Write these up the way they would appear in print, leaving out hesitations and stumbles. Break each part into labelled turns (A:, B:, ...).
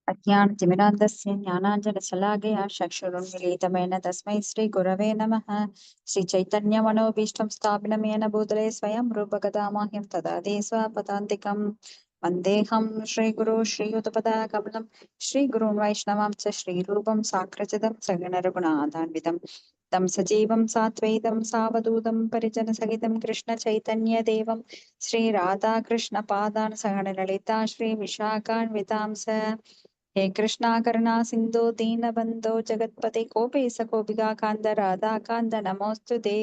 A: अज्ञानतिमिरान्धस्य ज्ञानाञ्जनशलाकया चक्षुरुन्मीलितमेन तस्मै श्रीगुरवे नमः। श्रीचैतन्यमनोभीष्टं स्थापितं येन भूतले स्वयं रूपकथामाह्यं तदादे स्वपदान्तिकम् वन्देऽहं श्रीगुरो श्रीयुतपदाकमलं श्रीगुरून् वैष्णवां च श्रीरूपं साग्रजतं सगणरघुनाथान्वितं तं सजीवं सात्वैतं सावधूतं परिजनसहितं कृष्णचैतन्यदेवं श्रीराधाकृष्णपादान् सगणललिता श्रीविशाखान्वितां स हे कृष्णा करुणा सिन्धो दीनबन्धो जगत्पते कोपेश गोपिका कान्त राधा कान्त नमोऽस्तु ते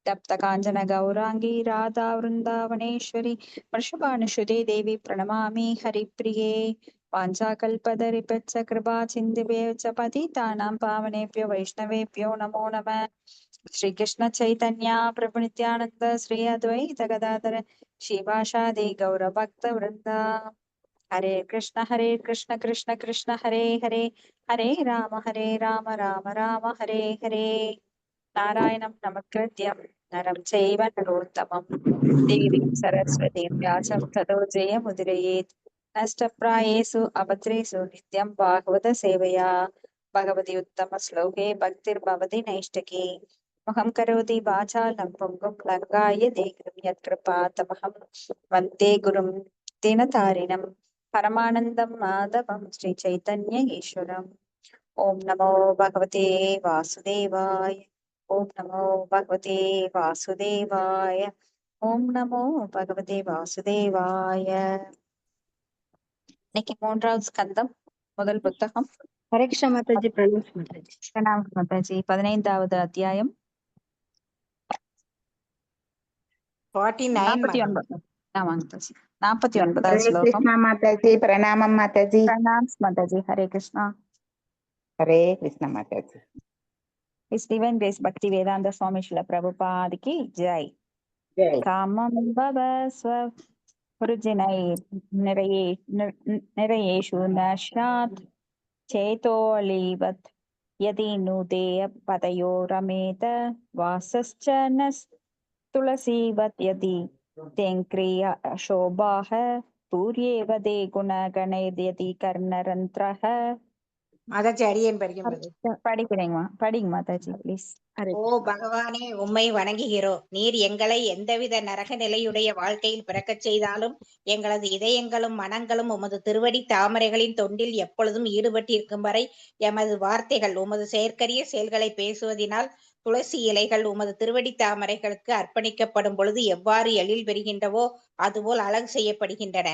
A: तप्त काञ्चन गौराङ्गी राधा वृन्दावनेश्वरी वृषभानुसुते देवी प्रणमामि हरिप्रिये वाञ्छाकल्पतरुभ्यश्च कृपा सिन्धुभ्यः च पतितानां पावनेभ्यो वैष्णवेभ्यो नमो नमः। श्रीकृष्ण चैतन्य प्रभु नित्यानन्द श्री अद्वैत गदाधर श्रीवासादि गौरभक्तवृन्द हरे कृष्ण कृष्ण कृष्ण हरे हरे हरे राम राम हरे हरे नारायणं नमस्कृत्य नरं चैव नरोत्तमं देवीं सरस्वतीं व्यासं ततो जयमुदीरयेत् नष्टप्रायेषु अभद्रेषु नित्यं भागवत सेवया भगवति उत्तमश्लोके भक्तिर्भवति नैष्टिकी मुखं करोति वाचालं पुङ्गुं लङ्घाय देहिं यत्कृपातमहं वन्दे गुरुं दिनतारिणं परमानन्दं माधवं श्रीचैतन्य ईश्वरम् ॐ नमो भगवते वासुदेवाय ॐ नमो भगवते वासुदेवाय ॐ नमो भगवते வாசுதேவாய. இன்னைக்கு மூன்றாவது ஸ்கந்தம், முதல் புத்தகம்.
B: ஹரே கிருஷ்ண மாதாஜி. பிரணாம் மாதாஜி.
A: பிரணாம் மாதாஜி. 15வது அத்தியாயம் 49. ஆமாங்க மாதாஜி. 49வது
C: ஹரே
A: ஸ்லோகம்.
C: Krishna Mataji. பிரணாமம் Mataji.
A: Pranam Mataji. Hare Krishna.
C: Hare Krishna Mataji.
A: His Divine Grace Bhakti Vedanta Swami Srila Prabhupada ki jai.
C: Jai.
A: காமம் பவ ஸ்வருஜினை நிறையேஷு நஷ்டாத் சேதோலிவத் யதி நுதே பதயோ ரமேத வாசஸ்ச நஸ் துளசீவத் யதி தேங்க்ரியா சோபாஹ பூர்யேவதே குணகணைத்யதி கர்ணரந்திரஹ.
D: மாதாஜி அடியேன் படிக்கும்
A: படிக்கிறேங்கம்மா, படிங்க மாதாஜி ப்ளீஸ்.
D: ஓ பகவானே, உம்மை வணங்குகிறோம். நீர் எங்களை எந்தவித நரக நிலையுடைய வாழ்க்கையில் பிறக்கச் செய்தாலும் எங்களது இதயங்களும் மனங்களும் உமது திருவடி தாமரைகளின் தொண்டில் எப்பொழுதும் ஈடுபட்டிருக்கும் வரை எமது வார்த்தைகள் உமது செயற்கரிய செயல்களை பேசுவதினால் துளசி இலைகள் உமது திருவடி தாமரைகளுக்கு அர்ப்பணிக்கப்படும் பொழுது எவ்வாறு எழில் பெறுகின்றவோ அதுபோல் அழகு செய்யப்படுகின்றன.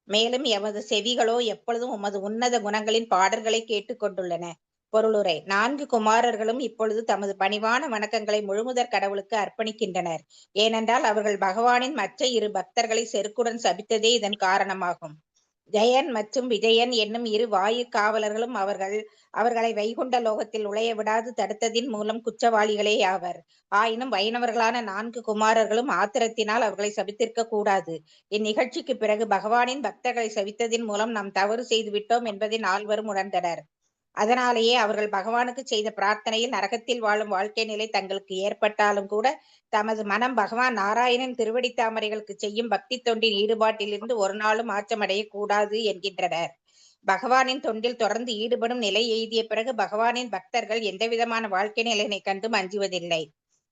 D: மேலும் எமது செவிகளோ எப்பொழுதும் உமது உன்னத குணங்களின் பாடல்களை கேட்டுக்கொண்டுள்ளன. பொருளுரை: 4 குமாரர்களும் இப்பொழுது தமது பணிவான வணக்கங்களை முழுமுதற் கடவுளுக்கு அர்ப்பணிக்கின்றனர். ஏனென்றால் அவர்கள் பகவானின் மற்ற 2 பக்தர்களை செருக்குடன் சபித்ததே இதன் காரணமாகும். ஜெயன் மற்றும் விஜயன் என்னும் 2 வாயு காவலர்களும் அவர்களை வைகுண்ட லோகத்தில் நுழைய விடாது தடுத்ததின் மூலம் குற்றவாளிகளே ஆவர். ஆயினும் வைணவர்களான 4 குமாரர்களும் ஆத்திரத்தினால் அவர்களை சபித்திருக்க கூடாது. இந்நிகழ்ச்சிக்கு பிறகு பகவானின் பக்தர்களை சபித்ததின் மூலம் நாம் தவறு செய்து விட்டோம் என்பதை 4வரும் உணர்ந்தனர். அதனாலேயே அவர்கள் பகவானுக்கு செய்த பிரார்த்தனையில் நரகத்தில் வாழும் வாழ்க்கை நிலை தங்களுக்கு ஏற்பட்டாலும் கூட தமது மனம் பகவான் நாராயணன் திருவடி தாமரைகளுக்கு செய்யும் பக்தி தொண்டின் ஈடுபாட்டிலிருந்து ஒரு நாளும் மாற்றமடைய கூடாது என்கின்றனர். பகவானின் தொண்டில் தொடர்ந்து ஈடுபடும் நிலை எய்திய பிறகு பகவானின் பக்தர்கள் எந்தவிதமான வாழ்க்கை நிலையினை கண்டும் அஞ்சுவதில்லை.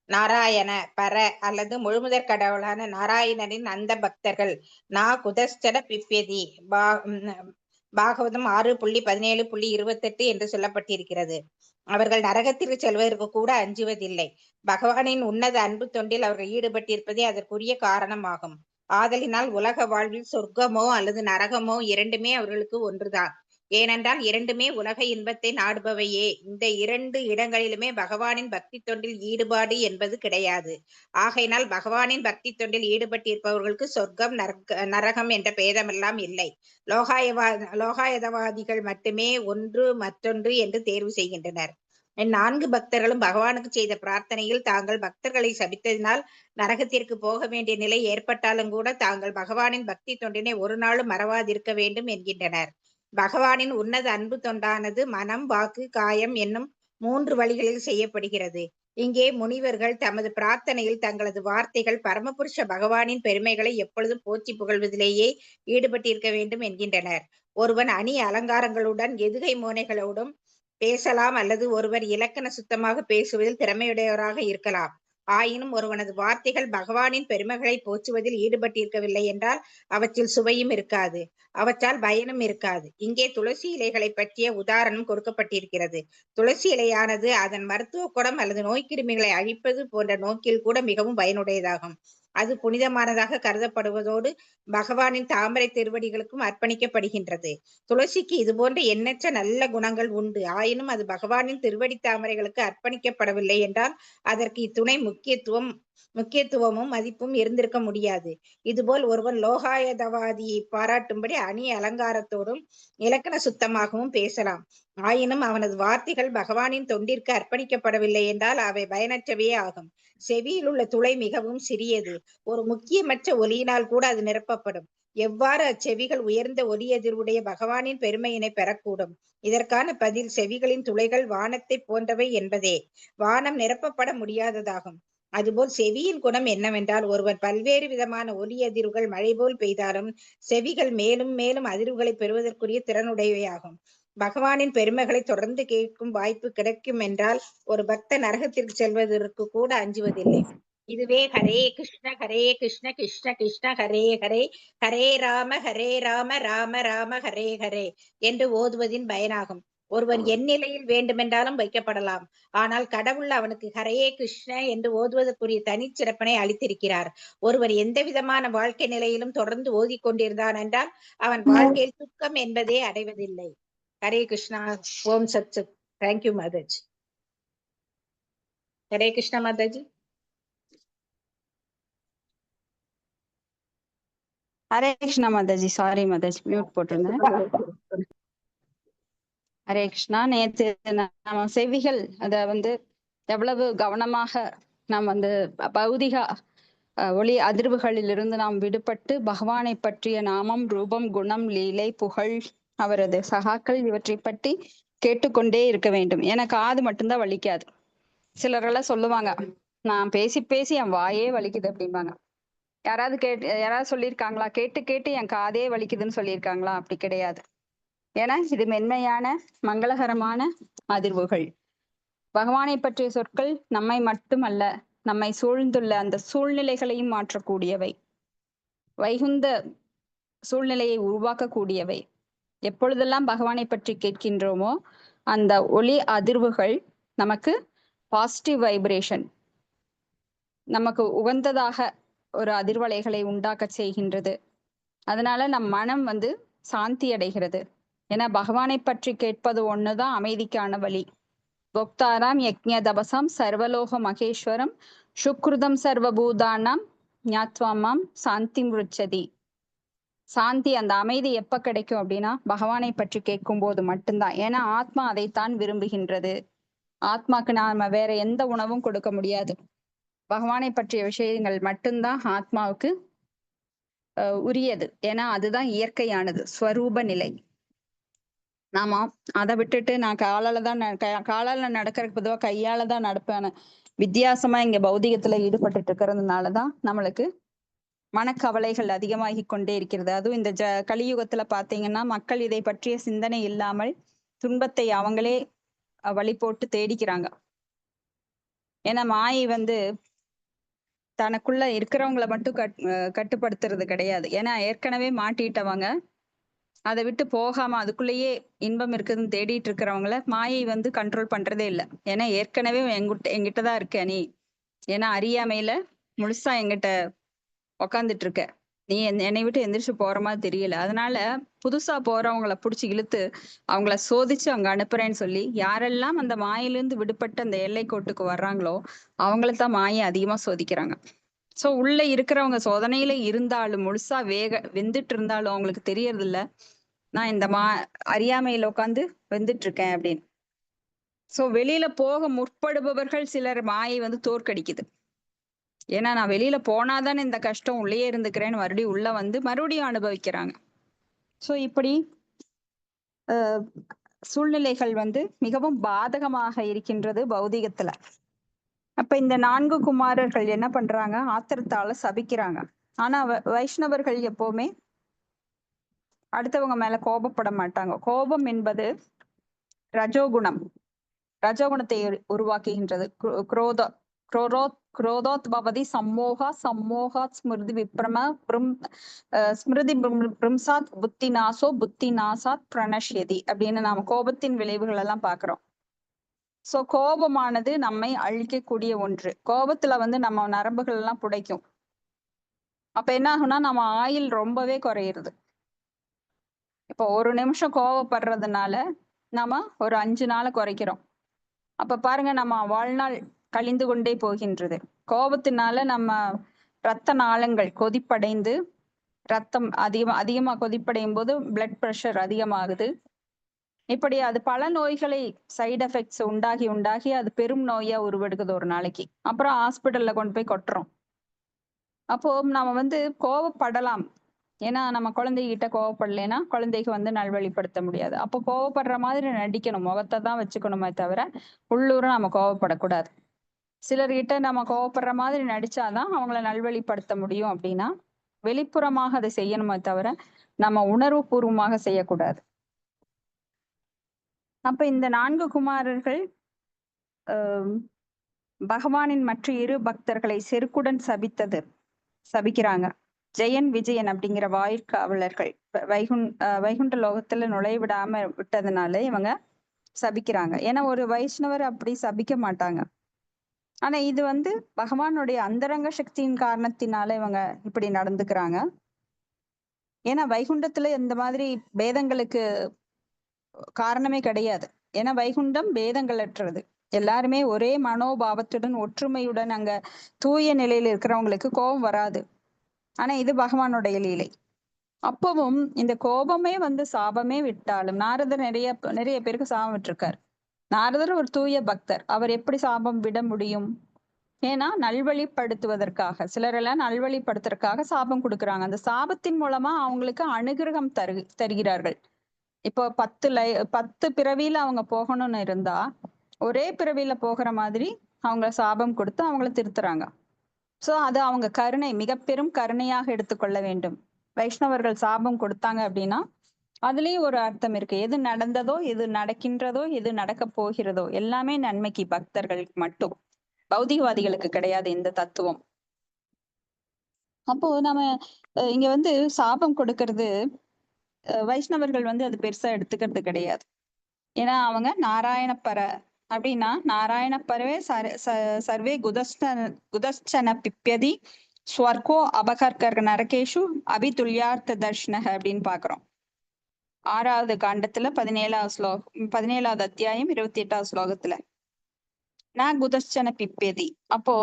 D: நாராயண பர அல்லது முழுமுதற் கடவுளான நாராயணனின் அந்த பக்தர்கள் நா குதஸ்டட பிப்யதி பாகவதம் 6.17.28 என்று சொல்லப்பட்டிருக்கிறது. அவர்கள் நரகத்திற்கு செல்வதற்கு கூட அஞ்சுவதில்லை. பகவானின் உன்னத அன்பு தொண்டில் அவர்கள் ஈடுபட்டிருப்பதே அதற்குரிய காரணமாகும். ஆதலினால் உலக வாழ்வில் சொர்க்கமோ அல்லது நரகமோ இரண்டுமே அவர்களுக்கு ஒன்றுதான். ஏனென்றால் இரண்டுமே உலக இன்பத்தை நாடுபவையே. இந்த 2 இடங்களிலுமே பகவானின் பக்தி தொண்டில் ஈடுபாடு என்பது கிடையாது. ஆகையினால் பகவானின் பக்தி தொண்டில் ஈடுபட்டிருப்பவர்களுக்கு சொர்க்கம் நரகம் என்ற பேதமெல்லாம் இல்லை. லோகாயதவாதிகள் மட்டுமே ஒன்று மற்றொன்று என்று தேர்வு செய்கின்றனர். 4 பக்தர்களும் பகவானுக்கு செய்த பிரார்த்தனையில் தாங்கள் பக்தர்களை சபித்ததினால் நரகத்திற்கு போக வேண்டிய நிலை ஏற்பட்டாலும் கூட தாங்கள் பகவானின் பக்தி தொண்டினை ஒரு நாளும் மறவாதிருக்க வேண்டும் என்கின்றனர். பகவானின் உன்னத அன்பு தொண்டானது மனம், வாக்கு, காயம் என்னும் 3 வழிகளில் செய்யப்படுகிறது. இங்கே முனிவர்கள் தமது பிரார்த்தனையில் தங்களது வார்த்தைகள் பரமபுருஷ பகவானின் பெருமைகளை எப்பொழுதும் போற்றி புகழ்வதிலேயே ஈடுபட்டிருக்க வேண்டும் என்கின்றனர். ஒருவன் அணி அலங்காரங்களுடன் எதுகை மோனைகளோடும் பேசலாம், அல்லது ஒருவர் இலக்கண சுத்தமாக பேசுவதில் திறமையுடையவராக இருக்கலாம். ஆயினும் ஒருவனது வார்த்தைகள் பகவானின் பெருமைகளை போற்றுவதில் ஈடுபட்டிருக்கவில்லை என்றால் அவற்றில் சுவையும் இருக்காது, அவற்றால் பயனும் இருக்காது. இங்கே துளசி இலைகளை பற்றிய உதாரணம் கொடுக்கப்பட்டிருக்கிறது. துளசி இலையானது அதன் மருத்துவ குணம் அல்லது நோய்க்கிருமிகளை அழிப்பது போன்ற நோக்கில் கூட மிகவும் பயனுடையதாகும். அது புனிதமானதாக கருதப்படுவதோடு பகவானின் தாமரை திருவடிகளுக்கும் அர்ப்பணிக்கப்படுகின்றது. துளசிக்கு இது போன்ற எண்ணற்ற நல்ல குணங்கள் உண்டு. ஆயினும் அது பகவானின் திருவடி தாமரைகளுக்கு அர்ப்பணிக்கப்படவில்லை என்றால் அதற்கு இத்துணை முக்கியத்துவமும் மதிப்பும் இருந்திருக்க முடியாது. இதுபோல் ஒருவன் லோகாயதவாதியை பாராட்டும்படி அணி அலங்காரத்தோடும் இலக்கண சுத்தமாகவும் பேசலாம். ஆயினும் அவனது வார்த்தைகள் பகவானின் தொண்டிற்கு அர்ப்பணிக்கப்படவில்லை என்றால் அவை பயனற்றவையே ஆகும். செவியில் உள்ள துளை மிகவும் சிறியது. ஒரு முக்கியமற்ற ஒலியினால் கூட அது நிரப்பப்படும். எவ்வாறு அச்செவிகள் உயர்ந்த ஒலி எதிர்வுடைய பகவானின் பெருமையினை பெறக்கூடும்? இதற்கான பதில் செவிகளின் துளைகள் வானத்தை போன்றவை என்பதே. வானம் நிரப்பப்பட முடியாததாகும். அதுபோல் செவியின் குணம் என்னவென்றால், ஒருவர் பல்வேறு விதமான ஒலி அதிர்வுகள் மழை போல் பெய்தாலும் செவிகள் மேலும் மேலும் அதிர்வுகளை பெறுவதற்குரிய திறனுடையவையாகும். பகவானின் பெருமைகளை தொடர்ந்து கேட்கும் வாய்ப்பு கிடைக்கும் என்றால் ஒரு பக்தன் நரகத்திற்கு செல்வதற்கு கூட அஞ்சுவதில்லை. இதுவே ஹரே கிருஷ்ண கிருஷ்ண கிருஷ்ண ஹரே ஹரே, ஹரே ராம ராம ராம ஹரே ஹரே என்று ஓதுவதின் பயனாகும். ஒருவன் என் நிலையில் வேண்டுமென்றாலும் வைக்கப்படலாம். ஆனால் கடவுள் அவனுக்கு ஹரே கிருஷ்ண என்று ஓதுவதற்குரிய தனிச்சிறப்பினை அளித்திருக்கிறார். ஒருவர் எந்த விதமான வாழ்க்கை நிலையிலும் தொடர்ந்து ஓதிக்கொண்டிருந்தான் என்றால் அவன் வாழ்க்கையில் துக்கம் என்பதே அடைவதில்லை. ஹரே கிருஷ்ணா. ஓம் சத் சத். தேங்க்யூ மாதாஜி. ஹரே கிருஷ்ணா மாதாஜி.
A: ஹரே கிருஷ்ணா மாதாஜி. சாரி மாதாஜி, மியூட் போட்டிருந்தேன். ஹரே கிருஷ்ணா. நேற்று நம்ம செவிகள் அத எவ்வளவு கவனமாக நாம் பௌதிக ஒளி அதிர்வுகளிலிருந்து நாம் விடுபட்டு பகவானை பற்றிய நாமம், ரூபம், குணம், லீலை, புகழ், அவரது சகாக்கள் இவற்றை பற்றி கேட்டுக்கொண்டே இருக்க வேண்டும். ஏன்னா காது மட்டும்தான் வலிக்காது. சிலரெல்லாம் சொல்லுவாங்க, நான் பேசி பேசி என் வாயே வலிக்குது அப்படிம்பாங்க. யாராவது சொல்லியிருக்காங்களா? கேட்டு கேட்டு என் காதே வலிக்குதுன்னு சொல்லியிருக்காங்களா? அப்படி கிடையாது. ஏன்னா இது மென்மையான மங்களகரமான அதிர்வுகள். பகவானை பற்றிய சொற்கள் நம்மை மட்டுமல்ல, நம்மை சூழ்ந்துள்ள அந்த சூழ்நிலைகளையும் மாற்றக்கூடியவை, வைகுந்த சூழ்நிலையை உருவாக்கக்கூடியவை. எப்பொழுதெல்லாம் பகவானை பற்றி கேட்கின்றோமோ அந்த ஒளி அதிர்வுகள் நமக்கு பாசிட்டிவ் வைப்ரேஷன், நமக்கு உகந்ததாக ஒரு அதிர்வலைகளை உண்டாக்க செய்கின்றது. அதனால நம் மனம் சாந்தி அடைகிறது. ஏன்னா பகவானை பற்றி கேட்பது ஒண்ணுதான் அமைதிக்கான வழி. போக்தாராம் யக்ஞ தபசம் சர்வலோக மகேஸ்வரம் சுக்ருதம் சர்வபூதானாம் ஞாத்வாமாம் சாந்தி மிருச்சதி. சாந்தி, அந்த அமைதி எப்ப கிடைக்கும் அப்படின்னா பகவானை பற்றி கேட்கும் போது மட்டும்தான். ஏன்னா ஆத்மா அதைத்தான் விரும்புகின்றது. ஆத்மாக்கு நாம வேற எந்த உணவும் கொடுக்க முடியாது. பகவானை பற்றிய விஷயங்கள் மட்டும்தான் ஆத்மாவுக்கு உரியது. ஏன்னா அதுதான் இயற்கையானது, ஸ்வரூப நிலை. நாம அதை விட்டுட்டு நான் காலால நடக்கிறதுக்கு பொதுவா கையால தான் நடப்பேன், வித்தியாசமா இங்க பௌதிகத்துல ஈடுபட்டு இருக்கிறதுனாலதான் நம்மளுக்கு மனக்கவலைகள் அதிகமாகி கொண்டே இருக்கிறது. அதுவும் இந்த கலியுகத்துல பாத்தீங்கன்னா மக்கள் இதை பற்றிய சிந்தனை இல்லாமல் துன்பத்தை அவங்களே வழி போட்டு தேடிக்கிறாங்க. ஏன்னா மாயை தனக்குள்ள இருக்கிறவங்களை மட்டும் கட்டுப்படுத்துறது கிடையாது. ஏன்னா ஏற்கனவே மாட்டிட்டவங்க அதை விட்டு போகாம அதுக்குள்ளேயே இன்பம் இருக்குதுன்னு தேடிட்டு இருக்கிறவங்கள மாயை கண்ட்ரோல் பண்றதே இல்லை. ஏன்னா ஏற்கனவே எங்கிட்டதான் இருக்க நீ, ஏன்னா அறியாமையில முழுசா எங்கிட்ட உக்காந்துட்டு இருக்க, நீ என்னை விட்டு எந்திரிச்சு போற மாதிரி தெரியல. அதனால புதுசா போறவங்களை புடிச்சு இழுத்து அவங்கள சோதிச்சு அவங்க அனுப்புறேன்னு சொல்லி யாரெல்லாம் அந்த மாயிலிருந்து விடுபட்டு அந்த எல்லை கோட்டுக்கு வர்றாங்களோ அவங்களத்தான் மாயை அதிகமா சோதிக்கிறாங்க. சோ உள்ள இருக்கிறவங்க சோதனையில இருந்தாலும் முழுசா வெந்துட்டு இருந்தாலும் அவங்களுக்கு தெரியறது இல்ல, நான் இந்த அறியாமையில உட்காந்து வெந்துட்டு இருக்கேன் அப்படின்னு. சோ வெளியில போக முற்படுபவர்கள் சிலர் மாயை தோற்கடிக்குது. ஏன்னா நான் வெளியில போனாதானே இந்த கஷ்டம், உள்ளே இருந்துக்கிறேன்னு மறுபடியும் உள்ள மறுபடியும் அனுபவிக்கிறாங்க. சோ இப்படி சூழ்நிலைகள் மிகவும் பாதகமாக இருக்கின்றது பௌதிகத்துல. அப்ப இந்த 4 குமாரர்கள் என்ன பண்றாங்க? ஆத்திரத்தால சபிக்கிறாங்க. ஆனா வைஷ்ணவர்கள் எப்பவுமே அடுத்தவங்க மேல கோபப்பட மாட்டாங்க. கோபம் என்பது ரஜோகுணம். ரஜோகுணத்தை உருவாக்குகின்றது. குரோதோத் பவதி சம்மோகா சம்மோகாத் ஸ்மிருதி விப்ரம ஸ்மிருதி பிரும்சாத் புத்தி நாசோ புத்தி நாசாத் பிரணஷ்யதி அப்படின்னு நாம கோபத்தின் விளைவுகள் எல்லாம் பாக்குறோம். சோ கோபமானது நம்மை அழிக்கக்கூடிய ஒன்று. கோபத்துல நம்ம நரம்புகள் எல்லாம் புடைக்கும். அப்ப என்ன ஆகும்னா நம்ம ஆயுள் ரொம்பவே குறையுது. இப்போ ஒரு நிமிஷம் கோபப்படுறதுனால நாம ஒரு 5 நாளை குறைக்கிறோம். அப்ப பாருங்க, நம்ம வாழ்நாள் கழிந்து கொண்டே போகின்றது. கோபத்தினால நம்ம இரத்த நாளங்கள் கொதிப்படைந்து ரத்தம் அதிகமா கொதிப்படையும் போது பிளட் பிரஷர் அதிகமாகுது. இப்படி அது பல நோய்களை சைடு எஃபெக்ட்ஸ் உண்டாகி அது பெரும் நோயா உருவெடுக்குது ஒரு நாளைக்கு. அப்புறம் ஹாஸ்பிட்டல்ல கொண்டு போய் கொட்டுறோம். அப்போ நம்ம கோவப்படலாம். ஏன்னா நம்ம குழந்தைகிட்ட கோவப்படலைன்னா குழந்தைக்கு நல்வழிப்படுத்த முடியாது. அப்போ கோவப்படுற மாதிரி நடிக்கணும், முகத்தை தான் வச்சுக்கணுமே தவிர உள்ளூர நம்ம கோவப்படக்கூடாது. சிலர்கிட்ட நம்ம கோவப்படுற மாதிரி நடிச்சாதான் அவங்கள நல்வழிப்படுத்த முடியும். அப்படின்னா வெளிப்புறமாக அதை செய்யணுமே தவிர நம்ம உணர்வு பூர்வமாக செய்யக்கூடாது. அப்ப இந்த 4 குமாரர்கள் பகவானின் மற்ற 2 பக்தர்களை செருக்குடன் சபிக்கிறாங்க. ஜெயன் விஜயன் அப்படிங்கிற வாயிற்காவலர்கள் வைகுண்ட லோகத்துல நுழைவிடாம விட்டதுனால இவங்க சபிக்கிறாங்க. ஏன்னா ஒரு வைஷ்ணவர் அப்படி சபிக்க மாட்டாங்க. ஆனா இது பகவானுடைய அந்தரங்க சக்தியின் காரணத்தினால இவங்க இப்படி நடந்துக்கிறாங்க. ஏன்னா வைகுண்டத்துல இந்த மாதிரி பேதங்களுக்கு காரணமே கிடையாது. ஏன்னா வைகுண்டம் பேதங்களற்றது. எல்லாருமே ஒரே மனோபாவத்துடன் ஒற்றுமையுடன் அங்க தூய நிலையில இருக்கிறவங்களுக்கு கோபம் வராது. ஆனா இது பகவானுடைய லீலை. அப்பவும் இந்த கோபமே சாபமே விட்டாலும் நாரதர் நிறைய பேருக்கு சாபம் விட்டுருக்காரு. நாரதர் ஒரு தூய பக்தர். அவர் எப்படி சாபம் விட முடியும்? ஏன்னா நல்வழிப்படுத்துவதற்காக, சிலரெல்லாம் நல்வழிப்படுத்துறதுக்காக சாபம் கொடுக்குறாங்க. அந்த சாபத்தின் மூலமா அவங்களுக்கு அனுகிரகம் தருகிறார்கள். இப்போ 10 பிறவியில அவங்க போகணும்னு இருந்தா ஒரே பிறவியில போகிற மாதிரி அவங்க சாபம் கொடுத்து அவங்கள திருத்துறாங்க. சோ அது அவங்க கருணை, மிக பெரும் கருணையாக எடுத்துக்கொள்ள வேண்டும். வைஷ்ணவர்கள் சாபம் கொடுத்தாங்க அப்படின்னா அதுலயும் ஒரு அர்த்தம் இருக்கு. எது நடந்ததோ, எது நடக்கின்றதோ, எது நடக்க போகிறதோ எல்லாமே நன்மைக்கு, பக்தர்களுக்கு மட்டும். பௌதிகவாதிகளுக்கு கிடையாது இந்த தத்துவம். அப்போ நம்ம இங்க சாபம் கொடுக்கறது வைஷ்ணவர்கள் அது பெருசா எடுத்துக்கிறது கிடையாது. ஏன்னா அவங்க நாராயணப்பர அப்படின்னா நாராயணப்பரவே சர்வே குதஸ்சன பிப்யதி ஸ்வர்கோ அபகர்கர் நரகேஷு அபிதுல்யார்த்த தர்ஷனக அப்படின்னு பாக்குறோம். 6வது காண்டத்துல 17வது அத்தியாயம் 28வது ஸ்லோகத்துல நான் குதஸ்சன பிப்யதி. அப்போ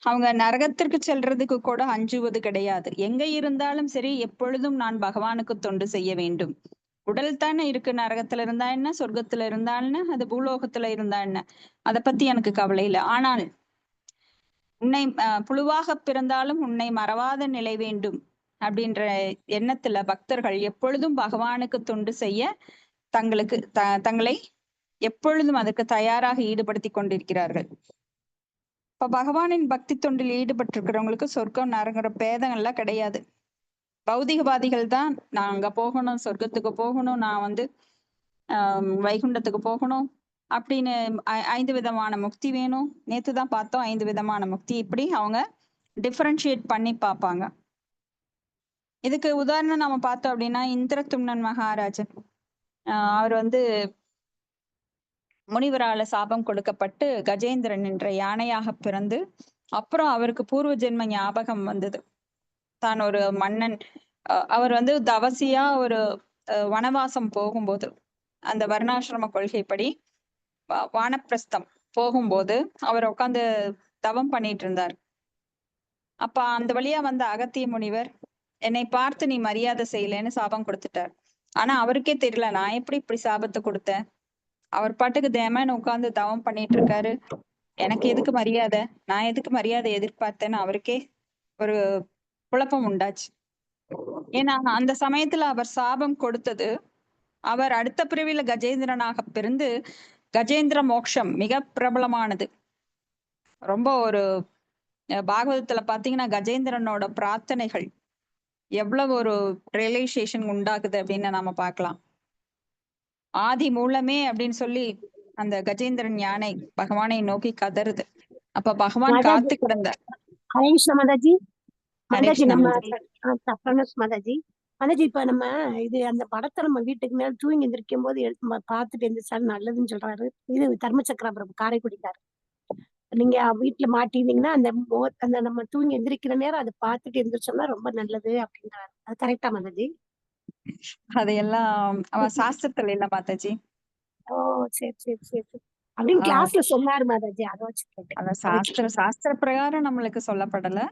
A: அவங்க நரகத்திற்கு செல்றதுக்கு கூட அஞ்சுவது கிடையாது. எங்க இருந்தாலும் சரி, எப்பொழுதும் நான் பகவானுக்கு தொண்டு செய்ய வேண்டும். உடல் தானே இருக்கு, நரகத்துல இருந்தா என்ன, சொர்க்கத்துல இருந்தா என்ன, அது பூலோகத்துல இருந்தா என்ன, அதை பத்தி எனக்கு கவலை இல்லை. ஆனால் உன்னை புழுவாக பிறந்தாலும் உன்னை மறவாத நிலை வேண்டும் அப்படின்ற எண்ணத்துல பக்தர்கள் எப்பொழுதும் பகவானுக்கு தொண்டு செய்ய தங்களை எப்பொழுதும் அதுக்கு தயாராக ஈடுபடுத்தி கொண்டிருக்கிறார்கள். இப்ப பகவானின் பக்தி தொண்டில் ஈடுபட்டிருக்கிறவங்களுக்கு சொர்க்கம் நரகிற பேதங்கள்லாம் கிடையாது. பௌதிகவாதிகள் தான் நான் அங்க போகணும், சொர்க்கத்துக்கு போகணும், நான் வைகுண்டத்துக்கு போகணும் அப்படின்னு 5 விதமான முக்தி வேணும். நேத்துதான் பார்த்தோம் 5 விதமான முக்தி. இப்படி அவங்க டிஃபரன்ஷியேட் பண்ணி பார்ப்பாங்க. இதுக்கு உதாரணம் நம்ம பார்த்தோம் அப்படின்னா இந்திரதும்னன் மகாராஜன், அவர் முனிவரால சாபம் கொடுக்கப்பட்டு கஜேந்திரன் என்ற யானையாக பிறந்து அப்புறம் அவருக்கு பூர்வ ஜென்ம ஞாபகம் வந்தது. தான் ஒரு மன்னன். அவர் தவசியா ஒரு வனவாசம் போகும்போது, அந்த வர்ணாசிரம கொள்கைப்படி வானப்பிரஸ்தம் போகும்போது அவர் உட்காந்து தவம் பண்ணிட்டு இருந்தார். அப்ப அந்த வழியா அகத்திய முனிவர் என்னை பார்த்து நீ மரியாதை செய்யலன்னு சாபம் கொடுத்துட்டார். ஆனா அவருக்கே தெரியல நான் எப்படி இப்படி சாபத்தை கொடுத்தேன். அவர் பாட்டுக்கு தேமன்னு உட்கார்ந்து தவம் பண்ணிட்டு இருக்காரு. எனக்கு எதுக்கு மரியாதை, நான் எதுக்கு மரியாதை எதிர்பார்த்தேன்னு அவருக்கே ஒரு குழப்பம் உண்டாச்சு. ஏன்னா அந்த சமயத்துல அவர் சாபம் கொடுத்தது, அவர் அடுத்த பிறவில கஜேந்திரனாக பிறந்து கஜேந்திர மோட்சம் மிக பிரபலமானது. ரொம்ப ஒரு பாகவதத்துல பாத்தீங்கன்னா கஜேந்திரனோட பிரார்த்தனைகள் எவ்வளவு ஒரு ரியலைசேஷன் உண்டாக்குது அப்படின்னு நாம பார்க்கலாம். ஆதி மூலமே அப்படின்னு சொல்லி அந்த கஜேந்திரன் யானை பகவானை நோக்கி கதறுது. அப்ப பகவான்
B: மாதாஜி
A: காத்து கிடந்த
B: ஹரே கிருஷ்ணா மாதாஜி.
A: ஹரே
B: மாதாஜி
A: கிருஷ்ணா
B: நம்ம
A: மாதாஜி.
B: தப்பானஸ் மாதாஜி. மாதாஜி இப்ப நம்ம இது அந்த படத்தை நம்ம வீட்டுக்கு மேல தூங்கி எந்திரிக்கும் போது எடுத்து பார்த்துட்டு எந்திரிச்சாலும் நல்லதுன்னு சொல்றாரு. இது தர்மசக்கர பிரபு காரைக்குடிக்காரு. நீங்க வீட்டுல மாட்டிருந்தீங்கன்னா அந்த நம்ம தூங்கி எந்திரிக்கிற நேரம் அதை பார்த்துட்டு எந்திரிச்சோம்னா ரொம்ப நல்லது அப்படின்றாரு. அது கரெக்டா மாதாஜி?
A: அதையெல்லாம் அவன் சாஸ்திரத்துல இல்ல மாதாஜி.
B: ஓ சரி சரி சரி சரி அப்படின்னு
A: ஆஹ்
B: கிளாஸ்ல சொன்னாரு மாதாஜி. அதை வச்சு கேட்டேன்.
A: அந்த
B: அதுக்கு
A: சாஸ்திர பிரகாரம் நம்மளுக்கு சொல்லப்படல.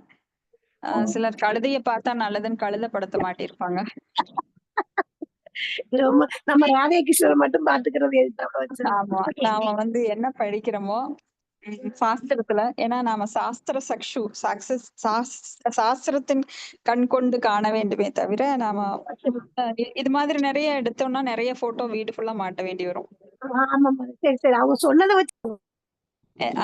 A: சிலர் கழுதைய பார்த்தா நல்லதுன்னு கழுதைப்படுத்த மாட்டிருப்பாங்க.
B: ரொம்ப நம்ம ராதே கிருஷ்ணரை மட்டும் பாத்துக்கிறது எதுக்கு வச்சு.
A: ஆமா, நாம வந்து என்ன படிக்கிறோமோ சாஸ்திரத்துல, ஏன்னா நாம சாஸ்திர சக்ஷு சாஸ்திரத்தின் கண் கொண்டு காண வேண்டுமே தவிர நாம இது மாதிரி நிறைய எடுத்தோம்னா நிறைய போட்டோ வீடு ஃபுல்லா மாட்ட வேண்டி வரும்.
B: ஆமா மாதாஜி. சரி சரி அவங்க சொன்னதை வச்சு.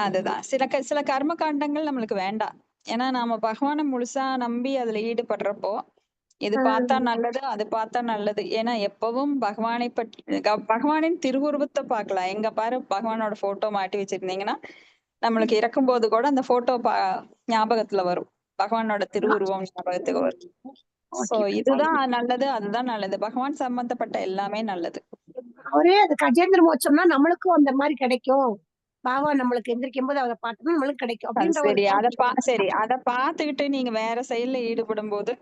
A: அதுதான் சில கர்ம காண்டங்கள் நம்மளுக்கு வேண்டாம். ஏன்னா நாம பகவானை முழுசா நம்பி அதுல ஈடுபடுறப்போ இது பார்த்தா நல்லது, அது பார்த்தா நல்லது. ஏன்னா எப்பவும் பகவானை பற்றி பகவானின் திருவுருவத்தை பார்க்கலாம். எங்க பாரு பகவானோட போட்டோ மாட்டி வச்சிருந்தீங்கன்னா நம்மளுக்கு இறக்கும் போது கூட அந்த போட்டோ ஞாபகத்துல வரும். பகவானோட திருவுருவம் ஞாபகத்துக்கு வரும். சோ இதுதான் நல்லது, அதுதான் நல்லது. பகவான் சம்பந்தப்பட்ட எல்லாமே நல்லது.
B: அவரே அது கஜேந்திர மோட்சம்னா நம்மளுக்கும் அந்த மாதிரி கிடைக்கும். பகவான் நம்மளுக்கு எந்திரிக்கும் போது அவரை பார்த்தோம்னா நம்மளுக்கு கிடைக்கும்
A: அது
B: அப்படின்ற ஒரு
A: சரி, அத பார்த்துக்கிட்டு நீங்க வேற செயல்ல ஈடுபடும் போது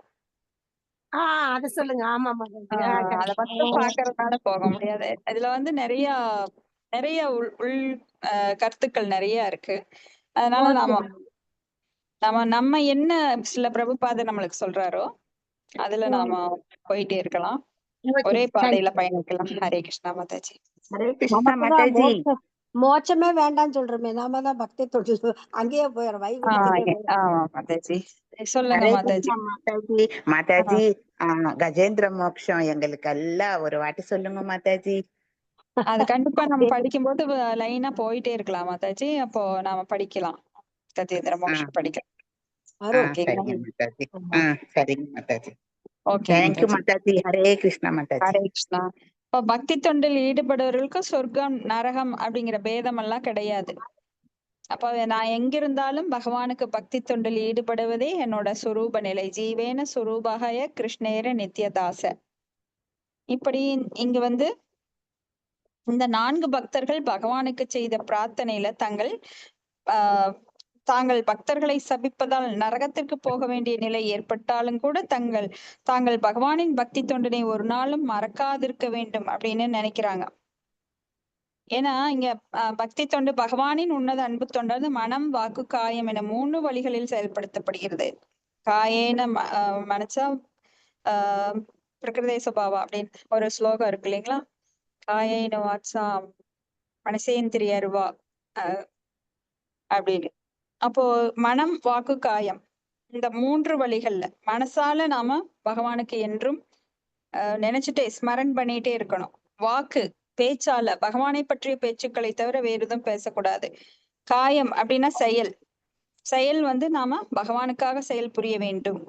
B: அத சொல்லுங்க. ஆமா மாதாஜி.
A: அத மட்டும் பாக்குறதுனால போக முடியாது. இதுல வந்து நிறைய நிறைய உள் கருத்துக்கள் நிறைய இருக்கு. அதனால நம்ம என்ன சில பிரபுபாதர் நம்மளுக்கு சொல்றாரோ அதுல நாம போயிட்டே இருக்கலாம். ஒரே பாதையில பயணிக்கலாம். ஹரே கிருஷ்ணா மாதாஜி.
C: ஹரே கிருஷ்ணா மாதாஜி.
B: மோட்சமே வேண்டாம்னு சொல்றோமே, நாம தான் பக்தி தொழில் அங்கேயே போயிடும். வைகுண்டத்துக்கே
A: ஆமா மாதாஜி. சொல்லுங்க
C: ஹரே
A: மாதாஜி.
C: கிருஷ்ணா மாதாஜி. மாதாஜி கஜேந்திர மோக்ஷம் எங்களுக்கு எல்லாம் ஒரு வாட்டி சொல்லுங்க மாதாஜி.
A: அது கண்டிப்பா நம்ம படிக்கும்போது லைனா போயிட்டே இருக்கலாம் மாதாஜி. அப்போ நாம படிக்கலாம். கஜேந்திர மோக்ஷம் படிக்கலாம்.
C: சரிங்க மாதாஜி. சரிங்க மாதாஜி.
A: ஓகே
C: தேங்க்யூ மாதாஜி. ஹரே கிருஷ்ணா மாதாஜி.
A: ஹரே கிருஷ்ணா. இப்ப பக்தி தொண்டில் ஈடுபடுறவர்களுக்கு சொர்க்கம் நரகம் அப்படிங்கிற பேதம் எல்லாம் கிடையாது. அப்ப நான் எங்கிருந்தாலும் பகவானுக்கு பக்தி தொண்டில் ஈடுபடுவதே என்னோட சுரூப நிலை. ஜீவேன சுரூபகாய கிருஷ்ணேர நித்யதாச. இப்படி இங்க வந்து இந்த 4 பக்தர்கள் பகவானுக்கு செய்த பிரார்த்தனையில தாங்கள் பக்தர்களை சபிப்பதால் நரகத்திற்கு போக வேண்டிய நிலை ஏற்பட்டாலும் கூட தாங்கள் பகவானின் பக்தி தொண்டினை ஒரு நாளும் மறக்காதிருக்க வேண்டும் அப்படின்னு நினைக்கிறாங்க. ஏன்னா இங்க பக்தி தொண்டு பகவானின் உன்னத அன்பு தொண்டானது மனம், வாக்கு, காயம் என 3 வழிகளில் செயல்படுத்தப்படுகிறது. காயேன மனசா பிரகிருதே சுபாவா அப்படின்னு ஒரு ஸ்லோகம் இருக்கு இல்லைங்களா? காயேன வாட்சா மனசேந்திரிய அருவா அப்படின்னு. அப்போ மனம், வாக்கு, காயம் இந்த 3 வழிகள்ல மனசால நாம பகவானுக்கு என்றும் நினைச்சுட்டே ஸ்மரன் பண்ணிட்டே இருக்கணும். வாக்கு பேச்சால பகவானை பற்றிய பேச்சுக்களை தவிர வேறு எதுவும் பேசக்கூடாது. காயம் அப்படின்னா செயல் வந்து நாம பகவானுக்காக செயல் புரிய வேண்டும்.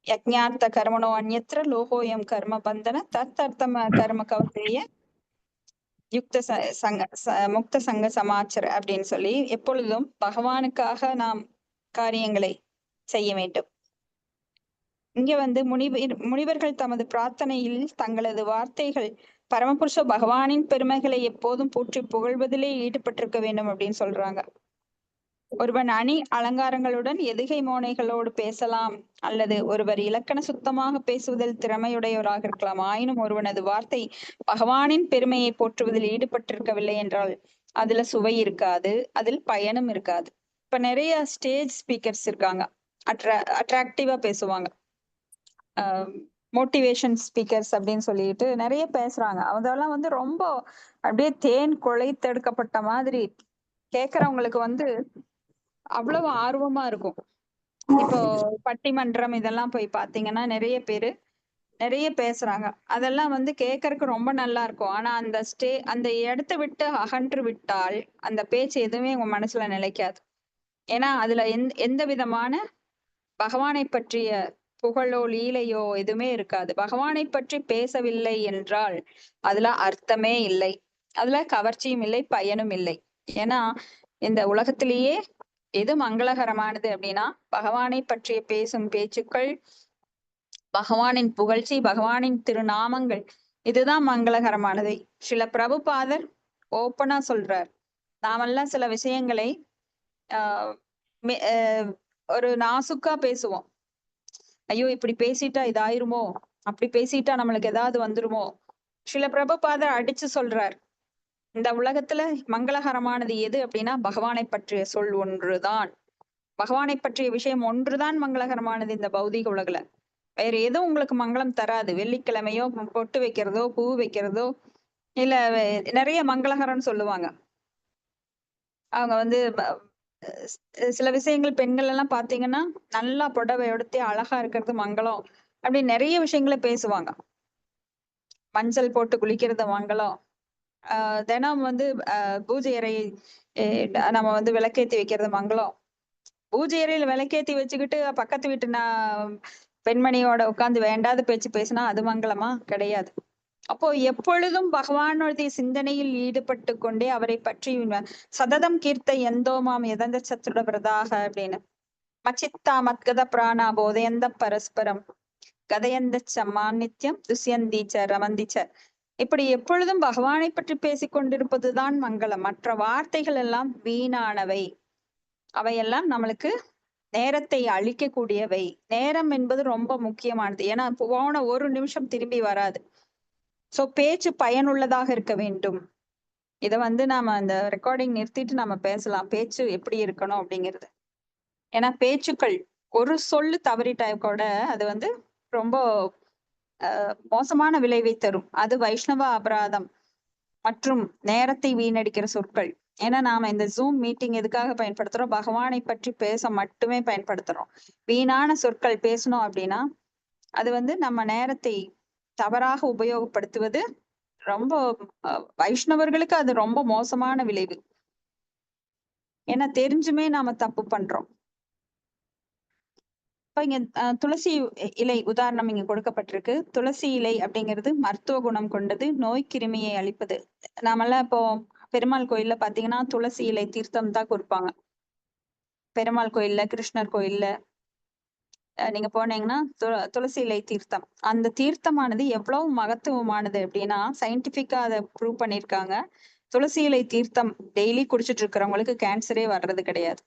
A: யஜ்ஞார்த்த கர்மணோ அந்யத்ர லோகோயம் கர்ம பந்தன தத்தர்த்தம கர்ம கௌசேய யுக்த முக்த சங்க சமாச்சர அப்படின்னு சொல்லி எப்பொழுதும் பகவானுக்காக நாம் காரியங்களை செய்ய வேண்டும். இங்க வந்து முனிவர்கள் தமது பிரார்த்தனையில் தங்களது வார்த்தைகள் பரமபுருஷ பகவானின் பெருமைகளை எப்போதும் போற்றி புகழ்வதிலே ஈடுபட்டிருக்க வேண்டும் அப்படின்னு சொல்றாங்க. ஒருவன் அணி அலங்காரங்களுடன் எதுகை மோனைகளோடு பேசலாம், அல்லது ஒருவர் இலக்கண சுத்தமாக பேசுவதில் திறமையுடையவராக இருக்கலாம். ஆயினும் ஒருவனது வார்த்தை பகவானின் பெருமையை போற்றுவதில் ஈடுபட்டிருக்கவில்லை என்றால் அதுல சுவை இருக்காது, அதில் பயனும் இருக்காது. இப்ப நிறைய ஸ்டேஜ் ஸ்பீக்கர்ஸ் இருக்காங்க, அட்ராக்டிவா பேசுவாங்க, மோட்டிவேஷன் ஸ்பீக்கர்ஸ் அப்படின்னு சொல்லிட்டு நிறைய பேசுறாங்க. அதெல்லாம் வந்து ரொம்ப அப்படியே தேன் குழைத்தெடுக்கப்பட்ட மாதிரி கேக்குறவங்களுக்கு வந்து அவ்வளவு ஆர்வமா இருக்கும். இப்போ பட்டிமன்றம் இதெல்லாம் போய் பாத்தீங்கன்னா நிறைய பேரு நிறைய பேசுறாங்க. அதெல்லாம் வந்து கேட்கறதுக்கு ரொம்ப நல்லா இருக்கும். ஆனா அந்த இடத்த விட்டு அகன்று விட்டால் அந்த பேச்சு எதுவுமே உங்க மனசுல நிலைக்காது. ஏன்னா அதுல எந்த விதமான பகவானை பற்றிய புகழோ லீலையோ எதுவுமே இருக்காது. பகவானை பற்றி பேசவில்லை என்றால் அதுல அர்த்தமே இல்லை, அதுல கவர்ச்சியும் இல்லை, பயனும் இல்லை. ஏன்னா இந்த உலகத்திலேயே எது மங்களகரமானது அப்படின்னா பகவானை பற்றிய பேசும் பேச்சுக்கள், பகவானின் புகழ்ச்சி, பகவானின் திருநாமங்கள், இதுதான் மங்களகரமானது. சில பிரபுபாதர் ஓப்பனா சொல்றார், நாமெல்லாம் சில விஷயங்களை ஆஹ் ஒரு நாசுக்கா பேசுவோம். ஐயோ இப்படி பேசிட்டா இதாயிருமோ, அப்படி பேசிட்டா நம்மளுக்கு ஏதாவது வந்துருமோ. சில பிரபுபாதர் அடிச்சு சொல்றார், இந்த உலகத்துல மங்களகரமானது எது அப்படின்னா பகவானை பற்றிய சொல் ஒன்றுதான். பகவானை பற்றிய விஷயம் ஒன்றுதான் மங்களகரமானது இந்த பௌதிக உலகுல. வேற எதுவும் உங்களுக்கு மங்களம் தராது. வெள்ளிக்கிழமையோ பொட்டு வைக்கிறதோ, பூ வைக்கிறதோ, இல்ல நிறைய மங்களகரம்னு சொல்லுவாங்க. அவங்க வந்து சில விஷயங்கள் பெண்கள் எல்லாம் பாத்தீங்கன்னா நல்லா புடவை எடுத்து அழகா இருக்கிறது மங்களம் அப்படி நிறைய விஷயங்களை பேசுவாங்க. மஞ்சள் போட்டு குளிக்கிறது மங்களம். தினம் வந்து பூஜை அறை நம்ம வந்து விளக்கேத்தி வைக்கிறது மங்களம். பூஜை அறையில விளக்கேத்தி வச்சுக்கிட்டு பக்கத்து வீட்டு பெண்மணியோட உட்கார்ந்து வேண்டாத பேச்சு பேசினா அது மங்களமா? கிடையாது. அப்போ எப்பொழுதும் பகவானுடைய சிந்தனையில் ஈடுபட்டு கொண்டே அவரை பற்றி சததம் கீர்த்த எந்தோமாம் எதந்த சத்துட பிரதாக அப்படின்னு மச்சித்தா மத்கத பிராணா போதையந்த பரஸ்பரம் கதையந்த மாநித்யம் துஷ்யந்தீச்ச ரமந்திச்ச. இப்படி எப்பொழுதும் பகவானை பற்றி பேசிக் கொண்டிருப்பதுதான் மங்களம். மற்ற வார்த்தைகள் எல்லாம் வீணானவை. அவையெல்லாம் நம்மளுக்கு நேரத்தை அழிக்கக்கூடியவை. நேரம் என்பது ரொம்ப முக்கியமானது. ஏன்னா போன ஒரு நிமிஷம் திரும்பி வராது. சோ பேச்சு பயனுள்ளதாக இருக்க வேண்டும். இத வந்து நாம அந்த ரெக்கார்டிங் நிறுத்திட்டு நம்ம பேசலாம், பேச்சு எப்படி இருக்கணும் அப்படிங்கிறது. ஏன்னா பேச்சுக்கள் ஒரு சொல்லு தவறிட்டா கூட அது வந்து ரொம்ப மோசமான விளைவை தரும். அது வைஷ்ணவ அபராதம் மற்றும் நேரத்தை வீணடிக்கிற சொற்கள். ஏன்னா நாம இந்த ஜூம் மீட்டிங் எதுக்காக பயன்படுத்துறோம்? பகவானை பற்றி பேச மட்டுமே பயன்படுத்துறோம். வீணான சொற்கள் பேசணும் அப்படின்னா அது வந்து நம்ம நேரத்தை தவறாக உபயோகப்படுத்துவது. ரொம்ப வைஷ்ணவர்களுக்கு அது ரொம்ப மோசமான விளைவு. ஏன்னா தெரிஞ்சுமே நாம தப்பு பண்றோம். இப்ப இங்க துளசி இலை உதாரணம் இங்க கொடுக்கப்பட்டிருக்கு. துளசி இலை அப்படிங்கிறது மருத்துவ குணம் கொண்டது, நோய் கிருமியை அழிப்பது. நாமெல்லாம் இப்போ பெருமாள் கோயில்ல பாத்தீங்கன்னா துளசி இலை தீர்த்தம் தான் கொடுப்பாங்க. பெருமாள் கோயில்ல, கிருஷ்ணர் கோயில்ல நீங்க போனீங்கன்னா துளசி இலை தீர்த்தம். அந்த தீர்த்தமானது எவ்வளவு மகத்துவமானது அப்படின்னா சயின்டிபிக்கா அதை ப்ரூவ் பண்ணிருக்காங்க. துளசி இலை தீர்த்தம் டெய்லி குடிச்சிட்டு இருக்கிறவங்களுக்கு கேன்சரே வர்றது கிடையாது.